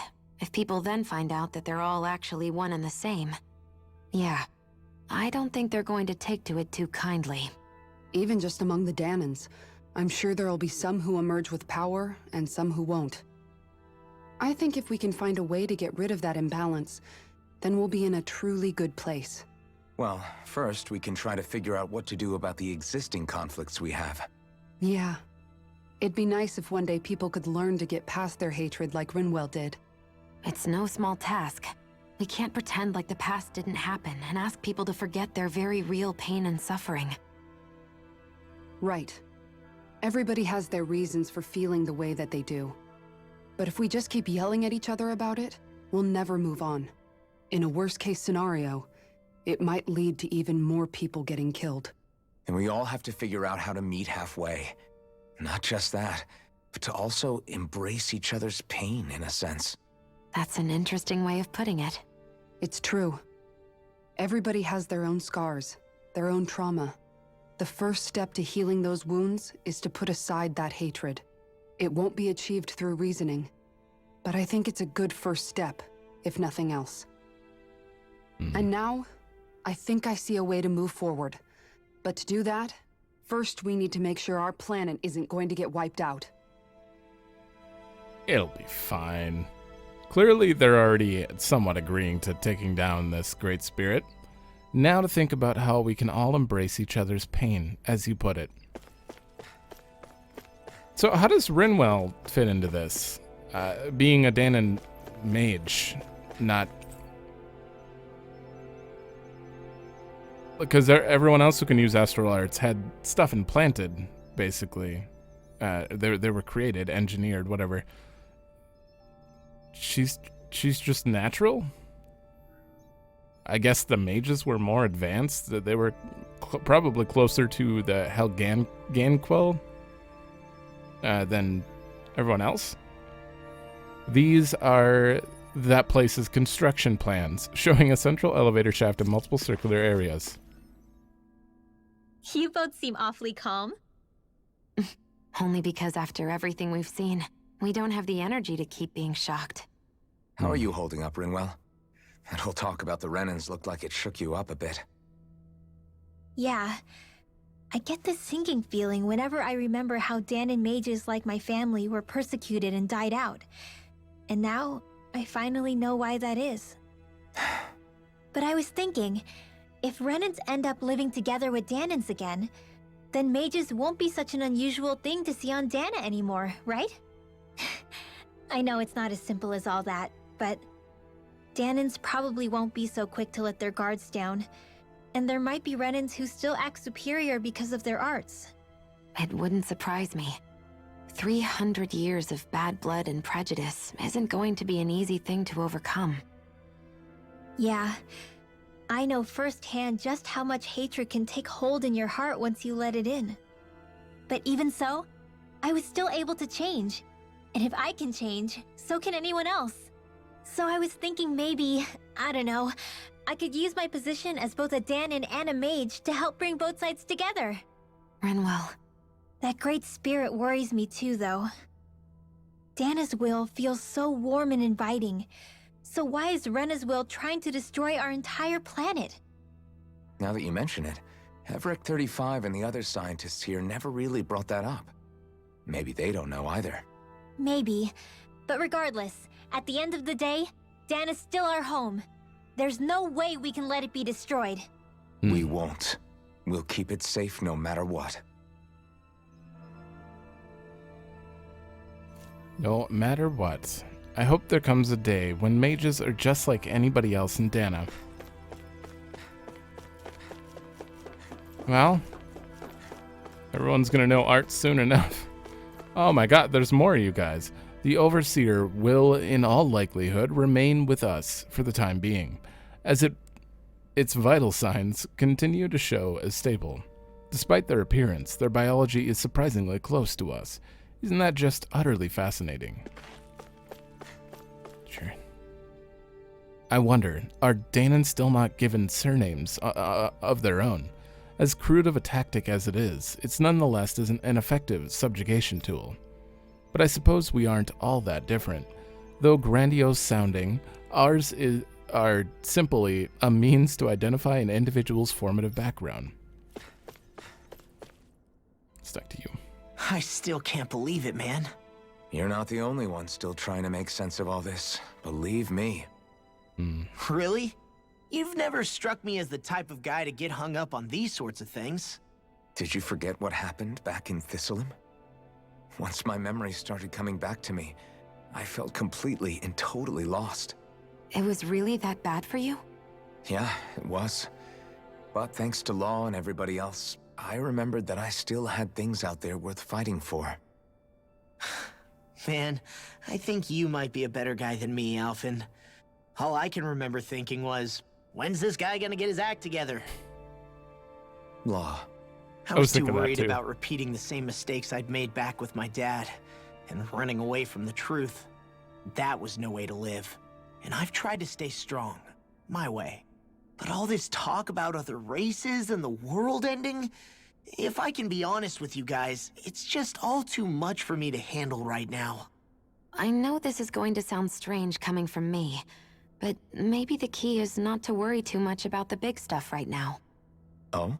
if people then find out that they're all actually one and the same, yeah, I don't think they're going to take to it too kindly. Even just among the Dahnans, I'm sure there'll be some who emerge with power and some who won't. I think if we can find a way to get rid of that imbalance, then we'll be in a truly good place. Well, first we can try to figure out what to do about the existing conflicts we have. Yeah. It'd be nice if one day people could learn to get past their hatred like Rinwell did. It's no small task. We can't pretend like the past didn't happen and ask people to forget their very real pain and suffering. Right. Everybody has their reasons for feeling the way that they do. But if we just keep yelling at each other about it, we'll never move on. In a worst-case scenario, it might lead to even more people getting killed. And we all have to figure out how to meet halfway. Not just that, but to also embrace each other's pain, in a sense. That's an interesting way of putting it. It's true. Everybody has their own scars, their own trauma. The first step to healing those wounds is to put aside that hatred. It won't be achieved through reasoning, but I think it's a good first step, if nothing else. And now, I think I see a way to move forward. But to do that, first we need to make sure our planet isn't going to get wiped out. It'll be fine. Clearly, they're already somewhat agreeing to taking down this great spirit. Now to think about how we can all embrace each other's pain, as you put it. So how does Rinwell fit into this? Being a Dahnan mage, not... Because everyone else who can use astral arts had stuff implanted, basically. They were created, engineered, whatever. She's just natural? I guess the mages were more advanced. They were probably closer to the Helganquil than everyone else. These are that place's construction plans, showing a central elevator shaft and multiple circular areas. You both seem awfully calm. Only because after everything we've seen, we don't have the energy to keep being shocked. How are you holding up, Rinwell? That whole talk about the Renans looked like it shook you up a bit. Yeah. I get this sinking feeling whenever I remember how Dahnan mages like my family were persecuted and died out. And now, I finally know why that is. But I was thinking, if Renans end up living together with Dahnans again, then mages won't be such an unusual thing to see on Dahna anymore, right? I know it's not as simple as all that, but Dahnans probably won't be so quick to let their guards down, and there might be Renans who still act superior because of their arts. It wouldn't surprise me. 300 years of bad blood and prejudice isn't going to be an easy thing to overcome. Yeah, I know firsthand just how much hatred can take hold in your heart once you let it in. But even so, I was still able to change. And if I can change, so can anyone else. So I was thinking maybe, I don't know, I could use my position as both a Dahnan and a mage to help bring both sides together. Rinwell. That great spirit worries me too, though. Dahna's will feels so warm and inviting. So why is Rena's will trying to destroy our entire planet? Now that you mention it, Everett 35 and the other scientists here never really brought that up. Maybe they don't know either. Maybe. But regardless, at the end of the day, Dahna's still our home. There's no way we can let it be destroyed. We won't. We'll keep it safe no matter what. No matter what. I hope there comes a day when mages are just like anybody else in Dahna. Well, everyone's gonna know art soon enough. Oh my god, there's more of you guys. The Overseer will, in all likelihood, remain with us for the time being, as its vital signs continue to show as stable. Despite their appearance, their biology is surprisingly close to us. Isn't that just utterly fascinating? Sure. I wonder, are Dahnan still not given surnames of their own? As crude of a tactic as it is, it's nonetheless an effective subjugation tool. But I suppose we aren't all that different. Though grandiose sounding, ours are simply a means to identify an individual's formative background. Stuck to you. I still can't believe it, man. You're not the only one still trying to make sense of all this. Believe me. Really? You've never struck me as the type of guy to get hung up on these sorts of things. Did you forget what happened back in Thistleum? Once my memories started coming back to me, I felt completely and totally lost. It was really that bad for you? Yeah, it was. But thanks to Law and everybody else, I remembered that I still had things out there worth fighting for. Man, I think you might be a better guy than me, Alphen. All I can remember thinking was, when's this guy gonna get his act together? Law. I was too worried about repeating the same mistakes I'd made back with my dad, and running away from the truth. That was no way to live. And I've tried to stay strong, my way. But all this talk about other races and the world ending, if I can be honest with you guys, it's just all too much for me to handle right now. I know this is going to sound strange coming from me, but maybe the key is not to worry too much about the big stuff right now. Oh?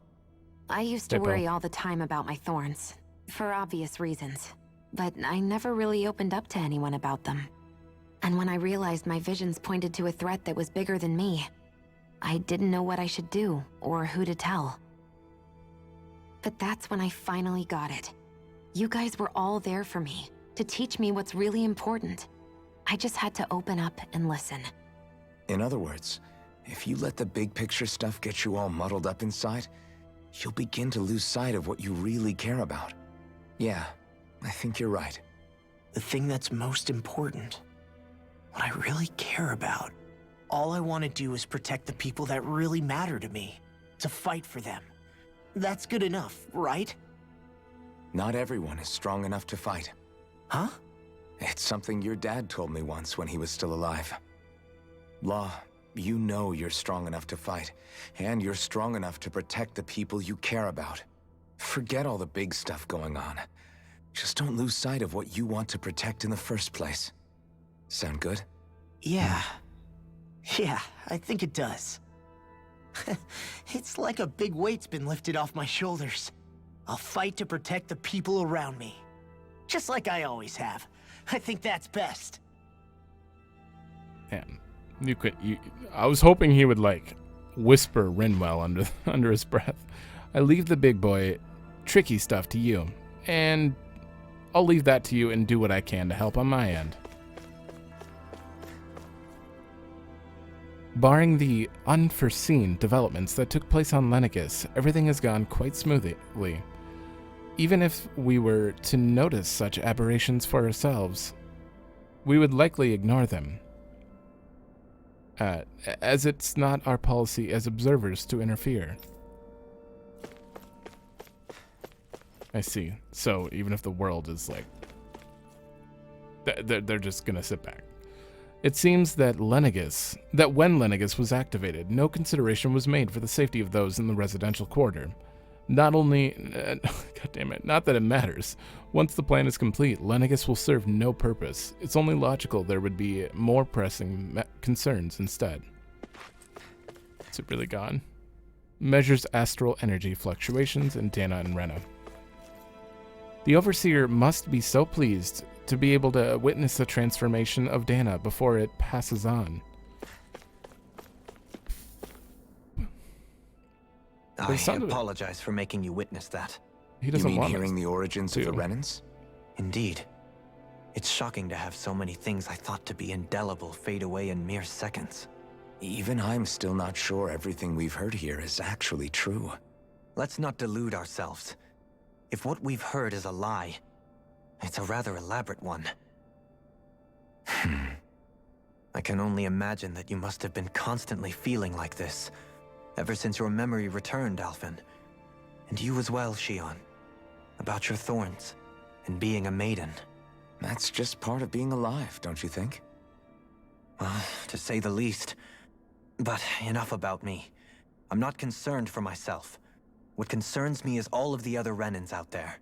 I used to worry all the time about my thorns, for obvious reasons, but I never really opened up to anyone about them. And when I realized my visions pointed to a threat that was bigger than me, I didn't know what I should do or who to tell. But that's when I finally got it. You guys were all there for me, to teach me what's really important. I just had to open up and listen. In other words, if you let the big picture stuff get you all muddled up inside, you'll begin to lose sight of what you really care about. Yeah, I think you're right. The thing that's most important, what I really care about, all I want to do is protect the people that really matter to me, to fight for them. That's good enough, right? Not everyone is strong enough to fight. Huh? It's something your dad told me once when he was still alive. Law, you know you're strong enough to fight, and you're strong enough to protect the people you care about. Forget all the big stuff going on. Just don't lose sight of what you want to protect in the first place. Sound good? Yeah. Yeah, I think it does. It's like a big weight's been lifted off my shoulders. I'll fight to protect the people around me. Just like I always have. I think that's best. Man, I was hoping he would, like, whisper Rinwell under his breath. I leave the big boy, tricky stuff to you, and I'll leave that to you and do what I can to help on my end. Barring the unforeseen developments that took place on Lenegis, everything has gone quite smoothly. Even if we were to notice such aberrations for ourselves, we would likely ignore them, as it's not our policy as observers to interfere. I see. So even if the world is like... They're just gonna sit back. It seems that when Lenegis was activated, no consideration was made for the safety of those in the residential quarter. Not only... God damn it, not that it matters. Once the plan is complete, Lenegis will serve no purpose. It's only logical there would be more pressing concerns instead. Is it really gone? Measures astral energy fluctuations in Dahna and Rena. The Overseer must be so pleased to be able to witness the transformation of Dahna before it passes on. I apologize for making you witness that. He doesn't want hearing the origins of the Renans? Indeed. It's shocking to have so many things I thought to be indelible fade away in mere seconds. Even I'm still not sure everything we've heard here is actually true. Let's not delude ourselves. If what we've heard is a lie, it's a rather elaborate one. I can only imagine that you must have been constantly feeling like this, ever since your memory returned, Alphen. And you as well, Shionne. About your thorns, and being a maiden. That's just part of being alive, don't you think? Well, to say the least. But enough about me. I'm not concerned for myself. What concerns me is all of the other Renans out there.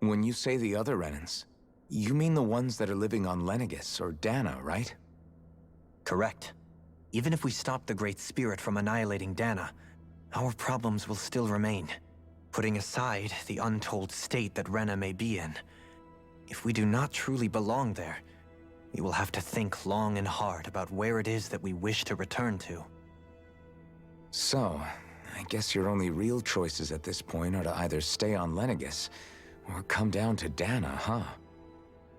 When you say the other Renans, you mean the ones that are living on Lenegis or Dahna, right? Correct. Even if we stop the Great Spirit from annihilating Dahna, our problems will still remain. Putting aside the untold state that Rena may be in, if we do not truly belong there, we will have to think long and hard about where it is that we wish to return to. So, I guess your only real choices at this point are to either stay on Lenegis or come down to Dahna, huh?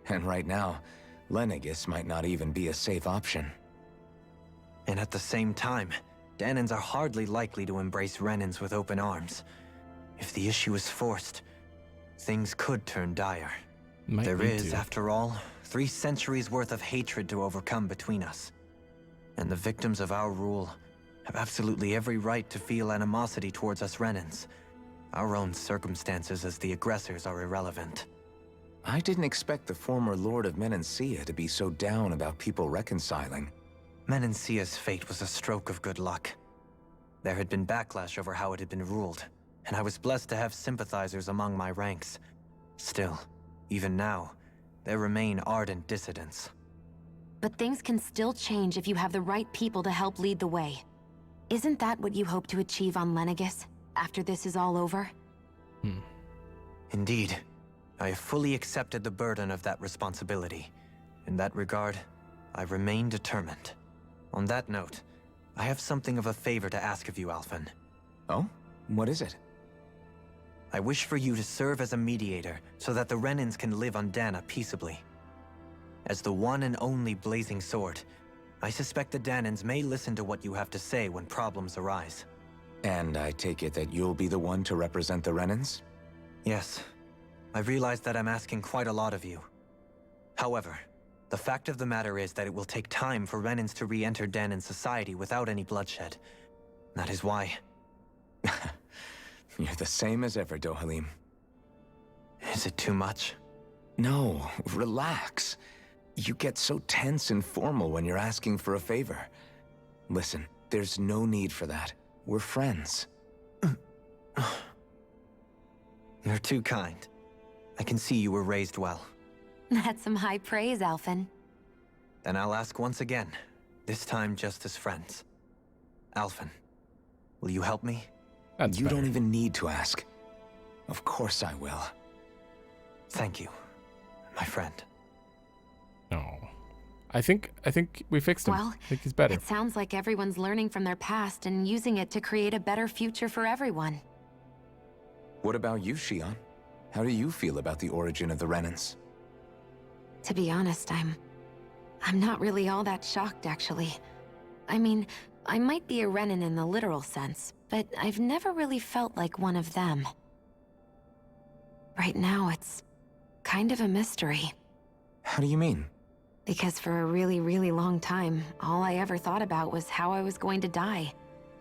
And right now, Lenegis might not even be a safe option. And at the same time, Dahnans are hardly likely to embrace Renans with open arms. If the issue is forced, things could turn dire. There is, after all, 3 centuries worth of hatred to overcome between us. And the victims of our rule have absolutely every right to feel animosity towards us Renans. Our own circumstances as the aggressors are irrelevant. I didn't expect the former Lord of Menancia to be so down about people reconciling. Menancia's fate was a stroke of good luck. There had been backlash over how it had been ruled, and I was blessed to have sympathizers among my ranks. Still, even now, there remain ardent dissidents. But things can still change if you have the right people to help lead the way. Isn't that what you hope to achieve on Lenegis, after this is all over? Indeed. I have fully accepted the burden of that responsibility. In that regard, I remain determined. On that note, I have something of a favor to ask of you, Alphen. Oh? What is it? I wish for you to serve as a mediator so that the Renans can live on Dahna peaceably. As the one and only Blazing Sword, I suspect the Dahnans may listen to what you have to say when problems arise. And I take it that you'll be the one to represent the Renans? Yes. I realize that I'm asking quite a lot of you. However, the fact of the matter is that it will take time for Renans to re-enter Dahnan society without any bloodshed. That is why... You're the same as ever, Dohalim. Is it too much? No, relax. You get so tense and formal when you're asking for a favor. Listen, there's no need for that. We're friends. You're too kind. I can see you were raised well. That's some high praise, Alphen. Then I'll ask once again, this time just as friends. Alphen, will you help me? You don't even need to ask. Of course I will. Thank you, my friend. No. I think we fixed him. Well, I think he's better. It sounds like everyone's learning from their past and using it to create a better future for everyone. What about you, Shionne? How do you feel about the origin of the Renans? To be honest, I'm not really all that shocked, actually. I mean, I might be a Renan in the literal sense, but I've never really felt like one of them. Right now, it's kind of a mystery. How do you mean? Because for a really, really long time, all I ever thought about was how I was going to die.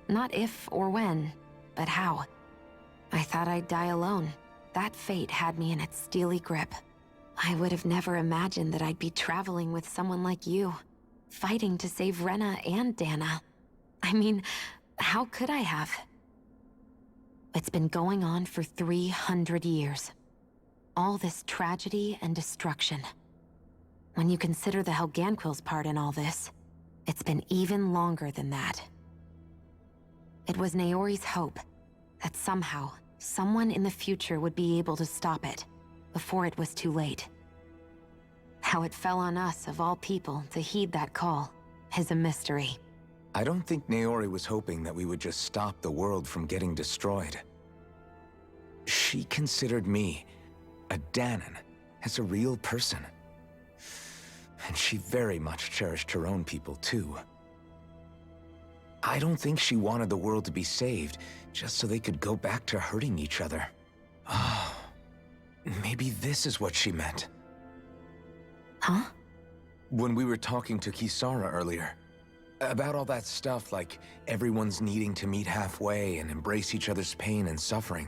Not if or when, but how. I thought I'd die alone. That fate had me in its steely grip. I would have never imagined that I'd be traveling with someone like you, fighting to save Rena and Dahna. I mean, how could I have? It's been going on for 300 years. All this tragedy and destruction. When you consider the Helganquil's part in all this, it's been even longer than that. It was Naori's hope that somehow, someone in the future would be able to stop it, before it was too late. How it fell on us, of all people, to heed that call, is a mystery. I don't think Naori was hoping that we would just stop the world from getting destroyed. She considered me, a Dahnan, as a real person. And she very much cherished her own people, too. I don't think she wanted the world to be saved, just so they could go back to hurting each other. Oh, maybe this is what she meant. Huh? When we were talking to Kisara earlier, about all that stuff like everyone's needing to meet halfway and embrace each other's pain and suffering.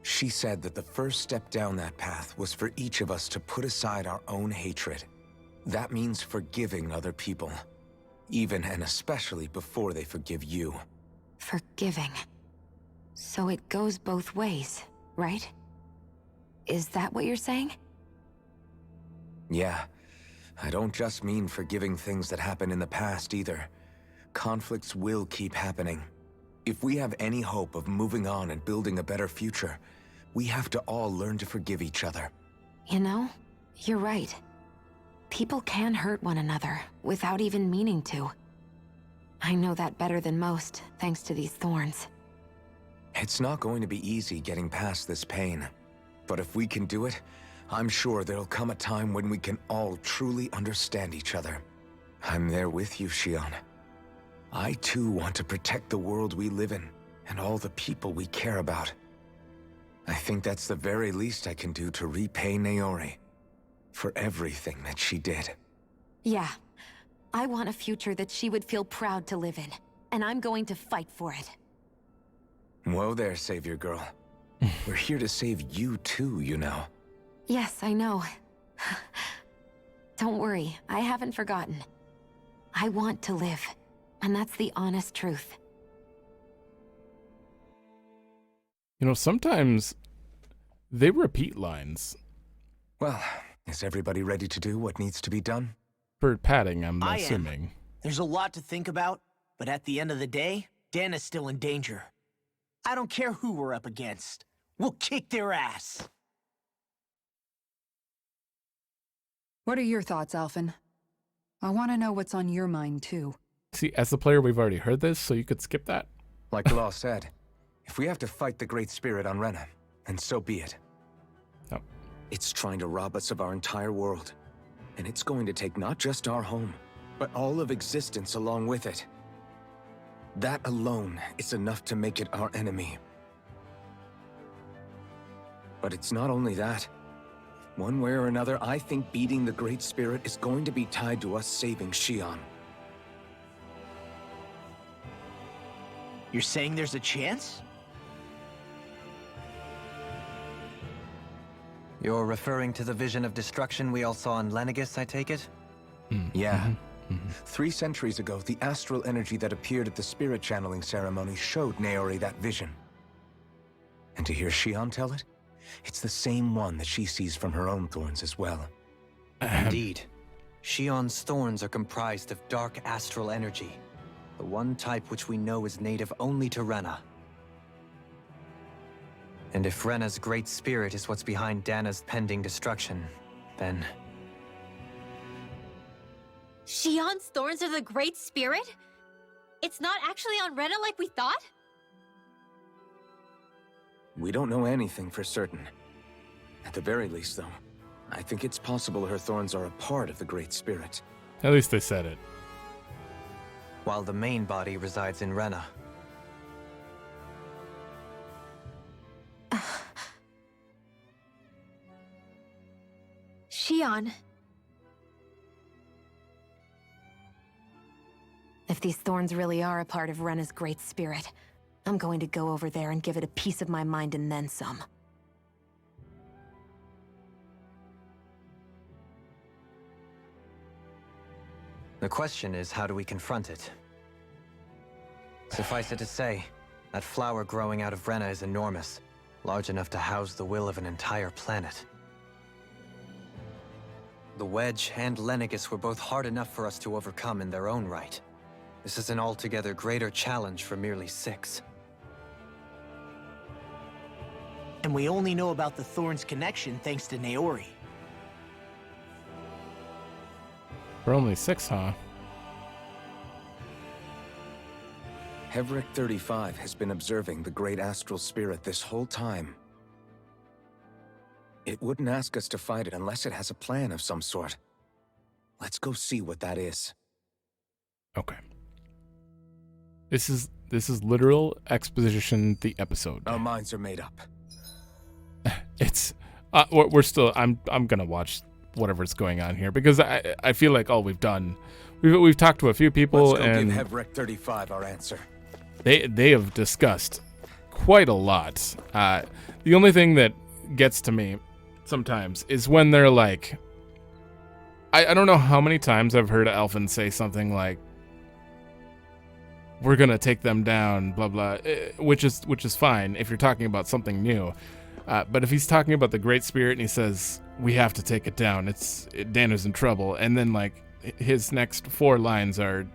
She said that the first step down that path was for each of us to put aside our own hatred. That means forgiving other people, even and especially before they forgive you. Forgiving. So it goes both ways, right? Is that what you're saying? Yeah. I don't just mean forgiving things that happened in the past either. conflicts will keep happening. If we have any hope of moving on and building a better future, we have to all learn to forgive each other. You know, you're right. People can hurt one another without even meaning to. I know that better than most, thanks to these thorns. It's not going to be easy getting past this pain. But if we can do it, I'm sure there'll come a time when we can all truly understand each other. I'm there with you, Shionne. I too want to protect the world we live in, and all the people we care about. I think that's the very least I can do to repay Naori for everything that she did. Yeah. I want a future that she would feel proud to live in, and I'm going to fight for it. Whoa there, Savior Girl. We're here to save you too, you know. Yes, I know. Don't worry, I haven't forgotten. I want to live, and that's the honest truth. You know, sometimes they repeat lines. Well, is everybody ready to do what needs to be done? For padding, I'm I assuming. am. There's a lot to think about, but at the end of the day, Dahna's still in danger. I don't care who we're up against. We'll kick their ass. What are your thoughts, Alphen? I want to know what's on your mind, too. See, as the player, we've already heard this, so you could skip that. Like Law said, if we have to fight the Great Spirit on Rena, then so be it. Oh. It's trying to rob us of our entire world. And it's going to take not just our home, but all of existence along with it. That alone is enough to make it our enemy. But it's not only that. One way or another, I think beating the Great Spirit is going to be tied to us saving Shionne. You're saying there's a chance? You're referring to the vision of destruction we all saw in Lenegis, I take it? Yeah. 3 centuries ago, the astral energy that appeared at the spirit channeling ceremony showed Naori that vision. And to hear Shionne tell it, it's the same one that she sees from her own thorns as well. Indeed. Shionne's thorns are comprised of dark astral energy, the one type which we know is native only to Rena. And if Rena's great spirit is what's behind Dahna's pending destruction, then... Shionne's thorns are the Great Spirit? It's not actually on Rena like we thought? We don't know anything for certain. At the very least, though, I think it's possible her thorns are a part of the Great Spirit. At least they said it. While the main body resides in Rena. Shionne. If these thorns really are a part of Rena's great spirit, I'm going to go over there and give it a piece of my mind and then some. The question is, how do we confront it? Suffice it to say, that flower growing out of Rena is enormous, large enough to house the will of an entire planet. The Wedge and Lenegis were both hard enough for us to overcome in their own right. This is an altogether greater challenge for merely 6. And we only know about the Thorns connection thanks to Naori. We're only 6, huh? Hevric 35 has been observing the Great Astral Spirit this whole time. It wouldn't ask us to fight it unless it has a plan of some sort. Let's go see what that is. Okay. This is literal Exposition the episode. Our minds are made up. It's we're still I'm gonna watch whatever's going on here because I feel like all we've done we've talked to a few people Let's go and give Hevric 35 our answer. They have discussed quite a lot. The only thing that gets to me sometimes is when they're like, I don't know how many times I've heard Alphen say something like, we're gonna take them down, blah blah, which is fine if you're talking about something new. But if he's talking about the Great Spirit and he says we have to take it down, Dahna's in trouble, and then like his next 4 lines are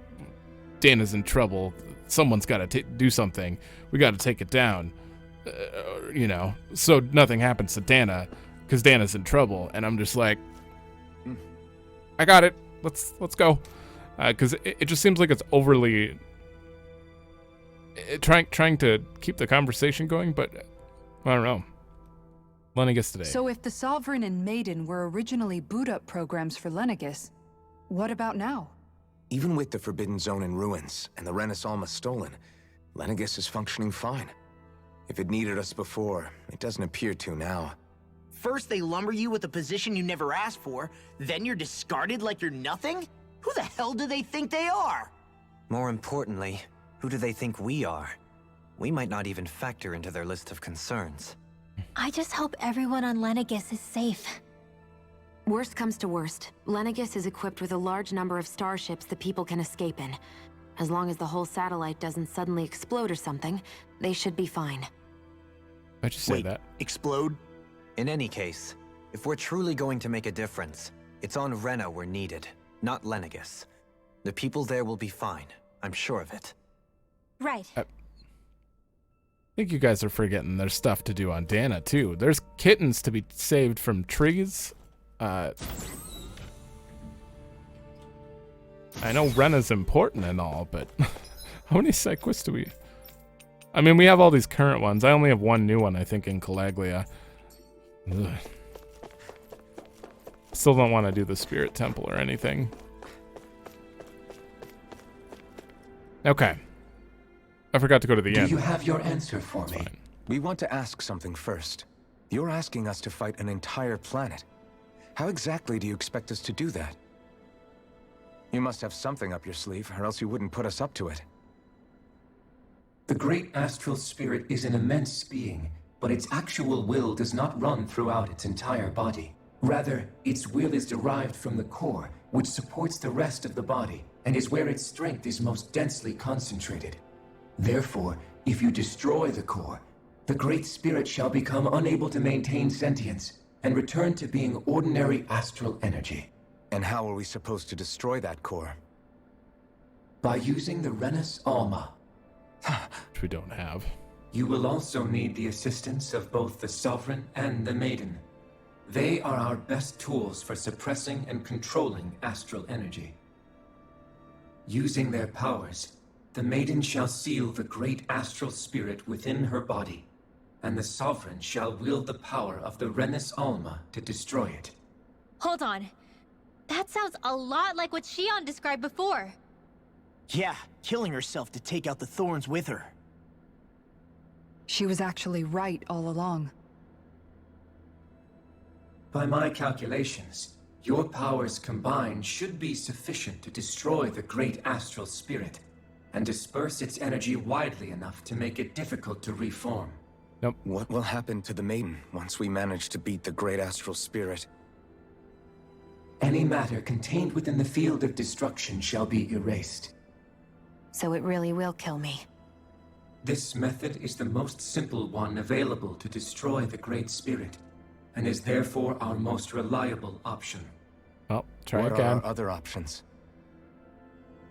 Dana's in trouble. Someone's got to do something. We got to take it down. You know, so nothing happens to Dahna because Dana's in trouble. And I'm just like, I got it. Let's go. Because it just seems like it's overly trying to keep the conversation going, but I don't know. Lenegis today. So if the Sovereign and Maiden were originally boot-up programs for Lenegis, what about now? Even with the Forbidden Zone in ruins and the Rena's Alma stolen, Lenegis is functioning fine. If it needed us before, it doesn't appear to now. First they lumber you with a position you never asked for, then you're discarded like you're nothing? Who the hell do they think they are? More importantly, who do they think we are? We might not even factor into their list of concerns. I just hope everyone on Lenegis is safe. Worst comes to worst, Lenegis is equipped with a large number of starships the people can escape in. As long as the whole satellite doesn't suddenly explode or something, they should be fine. I just say that. Explode? In any case, if we're truly going to make a difference, it's on Rena we're needed, not Lenegis. The people there will be fine, I'm sure of it. Right. I think you guys are forgetting there's stuff to do on Dahna, too. There's kittens to be saved from trees. I know Rena's important and all, but how many side quests do we... I mean, we have all these current ones. I only have one new one, I think, in Calaglia. Ugh. Still don't want to do the Spirit Temple or anything. Okay. I forgot to go to the end. Do you have your answer for me? Fine. We want to ask something first. You're asking us to fight an entire planet. How exactly do you expect us to do that? You must have something up your sleeve, or else you wouldn't put us up to it. The great astral spirit is an immense being, but its actual will does not run throughout its entire body. Rather, its will is derived from the core, which supports the rest of the body, and is where its strength is most densely concentrated. Therefore, if you destroy the core, the great spirit shall become unable to maintain sentience, and return to being ordinary astral energy. And how are we supposed to destroy that core? By using the Rena's Alma. Which we don't have. You will also need the assistance of both the Sovereign and the Maiden. They are our best tools for suppressing and controlling astral energy. Using their powers, the Maiden shall seal the great astral spirit within her body, and the Sovereign shall wield the power of the Rena's Alma to destroy it. Hold on. That sounds a lot like what Shionne described before. Yeah, killing herself to take out the thorns with her. She was actually right all along. By my calculations, your powers combined should be sufficient to destroy the great astral spirit, and disperse its energy widely enough to make it difficult to reform. Nope. What will happen to the Maiden once we manage to beat the great astral spirit? Any matter contained within the field of destruction shall be erased. So it really will kill me. This method is the most simple one available to destroy the Great Spirit, and is therefore our most reliable option. Oh, try what again. What are our other options?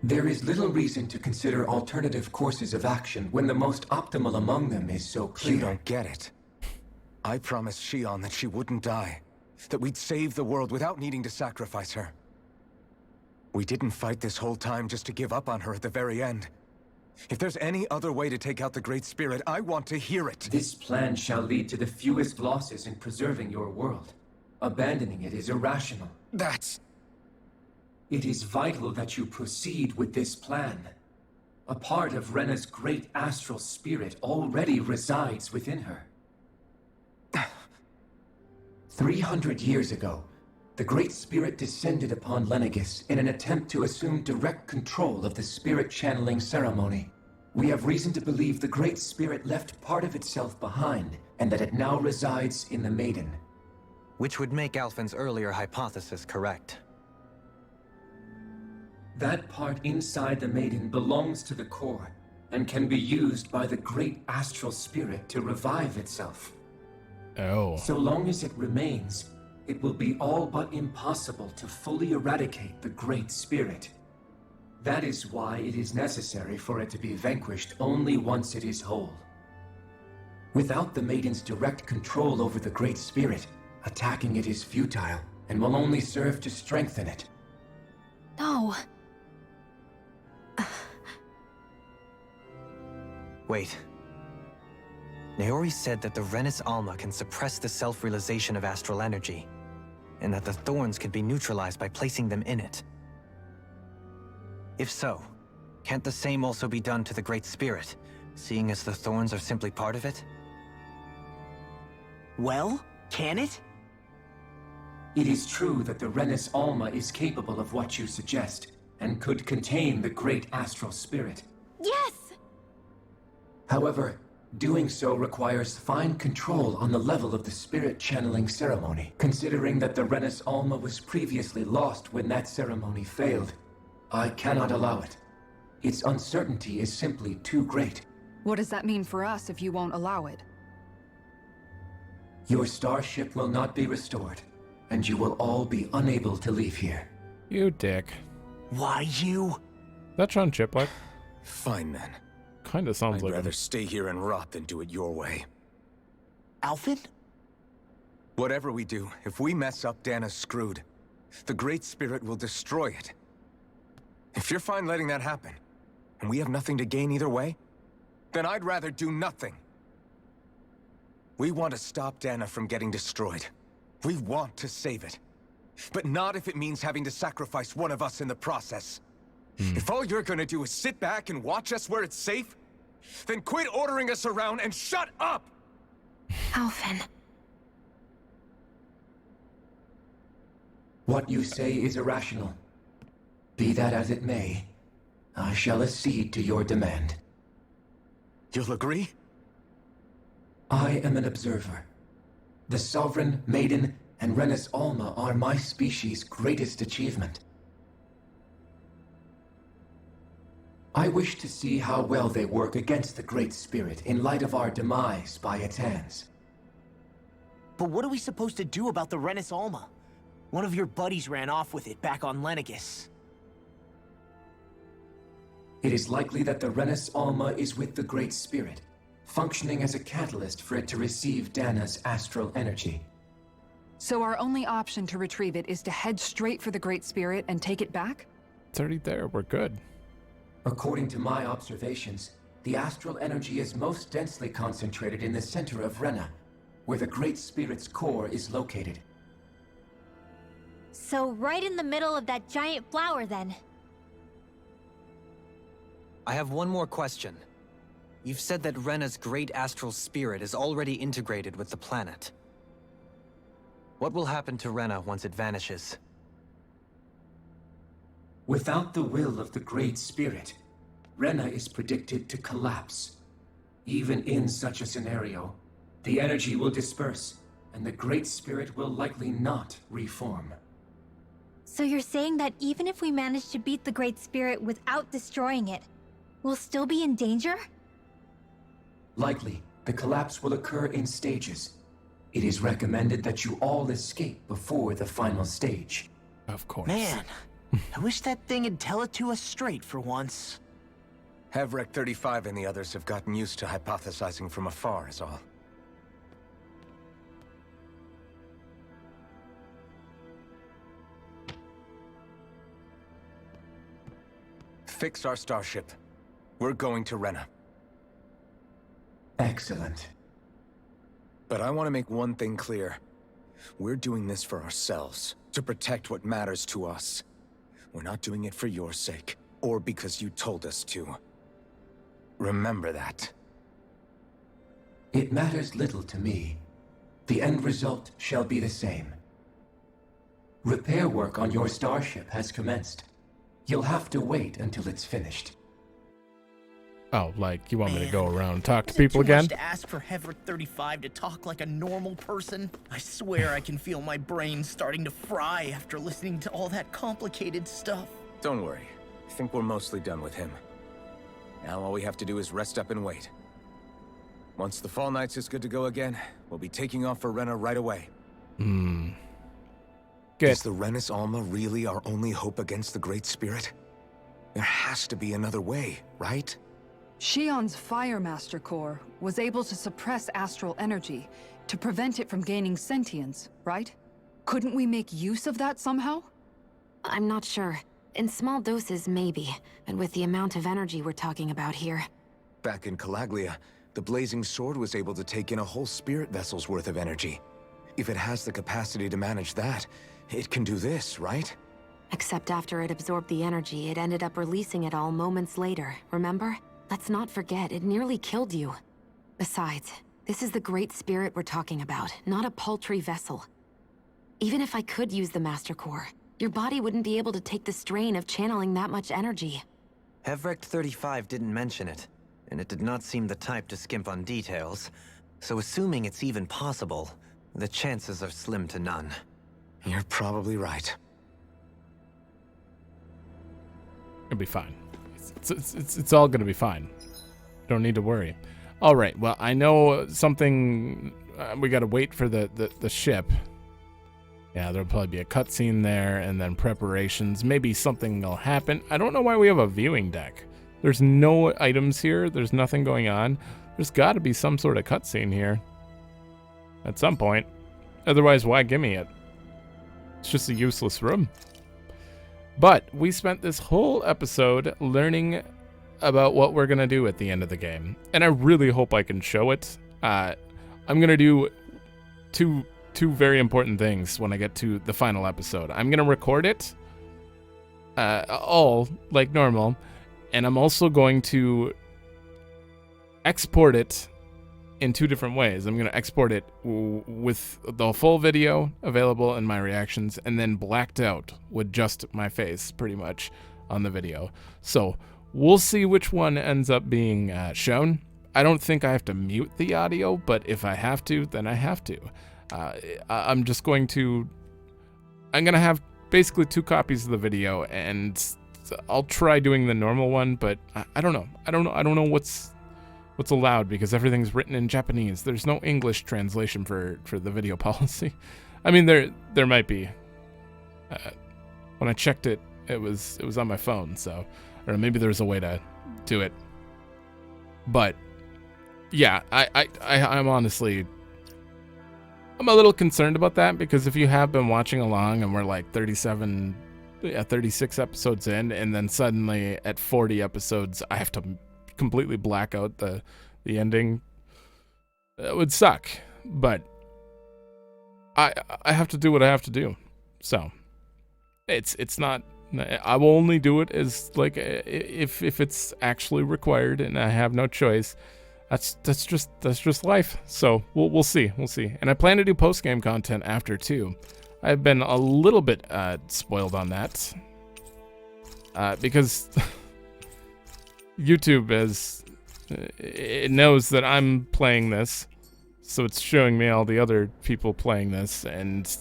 There is little reason to consider alternative courses of action when the most optimal among them is so clear. You don't get it. I promised Shionne that she wouldn't die. That we'd save the world without needing to sacrifice her. We didn't fight this whole time just to give up on her at the very end. If there's any other way to take out the Great Spirit, I want to hear it. This plan shall lead to the fewest losses in preserving your world. Abandoning it is irrational. That's... It is vital that you proceed with this plan. A part of Rena's great astral spirit already resides within her. 300 years ago, the Great Spirit descended upon Lenegis in an attempt to assume direct control of the spirit channeling ceremony. We have reason to believe the Great Spirit left part of itself behind, and that it now resides in the Maiden. Which would make Alphen's earlier hypothesis correct. That part inside the Maiden belongs to the core, and can be used by the great astral spirit to revive itself. Oh. So long as it remains, it will be all but impossible to fully eradicate the Great Spirit. That is why it is necessary for it to be vanquished only once it is whole. Without the Maiden's direct control over the Great Spirit, attacking it is futile and will only serve to strengthen it. No. Wait. Naori said that the Rena's Alma can suppress the self-realization of astral energy, and that the thorns can be neutralized by placing them in it. If so, can't the same also be done to the Great Spirit, seeing as the thorns are simply part of it? Well, can it? It is true that the Rena's Alma is capable of what you suggest, and could contain the great astral spirit. Yes! However, doing so requires fine control on the level of the spirit channeling ceremony, considering that the Rena's Alma was previously lost when that ceremony failed. I cannot allow it. Its uncertainty is simply too great. What does that mean for us if you won't allow it? Your starship will not be restored, and you will all be unable to leave here. You dick. Why you? That's on Chiplet. Fine then. Kinda sounds I'd like rather him. stay here and rot than do it your way. Alphen? Whatever we do, if we mess up, Dahna's screwed. The Great Spirit will destroy it. If you're fine letting that happen, and we have nothing to gain either way, then I'd rather do nothing. We want to stop Dahna from getting destroyed. We want to save it. But not if it means having to sacrifice one of us in the process. If all you're gonna do is sit back and watch us where it's safe, then quit ordering us around and shut up! Alphen. What you say is irrational. Be that as it may, I shall accede to your demand. You'll agree? I am an observer. The Sovereign, Maiden, and Rena's Alma are my species' greatest achievement. I wish to see how well they work against the Great Spirit in light of our demise by its hands. But what are we supposed to do about the Rena's Alma? One of your buddies ran off with it back on Lenegis. It is likely that the Rena's Alma is with the Great Spirit, functioning as a catalyst for it to receive Dahna's astral energy. So our only option to retrieve it is to head straight for the Great Spirit and take it back? It's already there. We're good. According to my observations, the astral energy is most densely concentrated in the center of Rena, where the Great Spirit's core is located. So right in the middle of that giant flower, then. I have one more question. You've said that Rena's great astral spirit is already integrated with the planet. What will happen to Rena once it vanishes? Without the will of the Great Spirit, Rena is predicted to collapse. Even in such a scenario, the energy will disperse, and the Great Spirit will likely not reform. So you're saying that even if we manage to beat the Great Spirit without destroying it, we'll still be in danger? Likely, the collapse will occur in stages. It is recommended that you all escape before the final stage. Of course. Man, I wish that thing would tell it to us straight for once. Havrek 35 and the others have gotten used to hypothesizing from afar is all. Fix our starship. We're going to Rena. Excellent. But I want to make one thing clear. We're doing this for ourselves, to protect what matters to us. We're not doing it for your sake, or because you told us to. Remember that. It matters little to me. The end result shall be the same. Repair work on your starship has commenced. You'll have to wait until it's finished. Oh, like, you want me to go around and talk to Is it people too again? much to ask for Havrek 35 to talk like a normal person? I swear I can feel my brain starting to fry after listening to all that complicated stuff. Don't worry. I think we're mostly done with him. Now all we have to do is rest up and wait. Once the Fall Knights is good to go again, we'll be taking off for Rena right away. Good. Is the Rena's Alma really our only hope against the Great Spirit? There has to be another way, right? Shionne's Fire Master Core was able to suppress astral energy to prevent it from gaining sentience, right? Couldn't we make use of that somehow? I'm not sure. In small doses, maybe. But with the amount of energy we're talking about here... Back in Calaglia, the blazing sword was able to take in a whole spirit vessel's worth of energy. If it has the capacity to manage that, it can do this, right? Except after it absorbed the energy, it ended up releasing it all moments later, remember? Let's not forget, it nearly killed you. Besides, this is the Great Spirit we're talking about, not a paltry vessel. Even if I could use the Master Core, your body wouldn't be able to take the strain of channeling that much energy. Hevrecht 35 didn't mention it, and it did not seem the type to skimp on details. So assuming it's even possible, the chances are slim to none. You're probably right. It'll be fine. It's all gonna be fine. Don't need to worry. All right. Well, I know something. We gotta wait for the ship. Yeah, there'll probably be a cutscene there, and then preparations. Maybe something will happen. I don't know why we have a viewing deck. There's no items here. There's nothing going on. There's got to be some sort of cutscene here at some point. Otherwise, why give me it? It's just a useless room. But we spent this whole episode learning about what we're going to do at the end of the game. And I really hope I can show it. I'm going to do two very important things when I get to the final episode. I'm going to record it all like normal. And I'm also going to export it in two different ways. I'm going to export it with the full video available and my reactions, and then blacked out with just my face pretty much on the video. So we'll see which one ends up being shown. I don't think I have to mute the audio, but if I have to, then I have to. I'm going to have basically 2 copies of the video, and I'll try doing the normal one, but I don't know. I don't know what's allowed, because everything's written in Japanese. There's no English translation for the video policy. I mean, there might be. When I checked it, it was on my phone, so, or maybe there's a way to do it. But yeah, I'm honestly, I'm a little concerned about that, because if you have been watching along and we're like 36 episodes in, and then suddenly at 40 episodes I have to completely black out the ending, it would suck. But I have to do what I have to do. So it's not, I will only do it as like if it's actually required and I have no choice. That's just life. So we'll see. And I plan to do post-game content after too. I've been a little bit spoiled on that because YouTube it knows that I'm playing this, so it's showing me all the other people playing this, and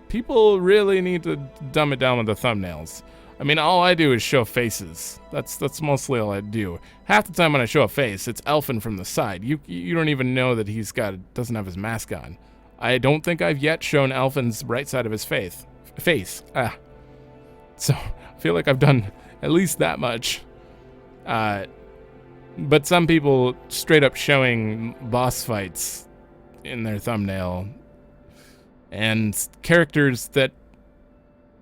people really need to dumb it down with the thumbnails. I mean, all I do is show faces. That's mostly all I do. Half the time when I show a face, it's Alphen from the side. You don't even know that doesn't have his mask on. I don't think I've yet shown Alphen's right side of his face. So I feel like I've done at least that much. But some people straight up showing boss fights in their thumbnail, and characters that,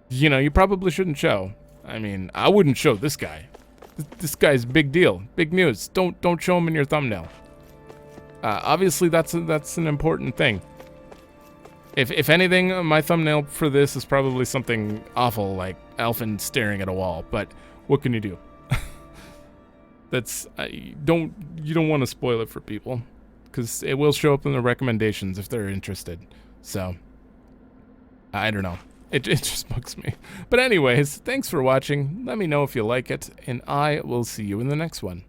you know, you probably shouldn't show. I mean, I wouldn't show this guy. This guy's big deal, big news. Don't show him in your thumbnail. Obviously, that's an important thing. If anything, my thumbnail for this is probably something awful, like Alphen staring at a wall. But what can you do? You don't want to spoil it for people, because it will show up in the recommendations if they're interested. So I don't know. It just bugs me. But anyways, thanks for watching. Let me know if you like it, and I will see you in the next one.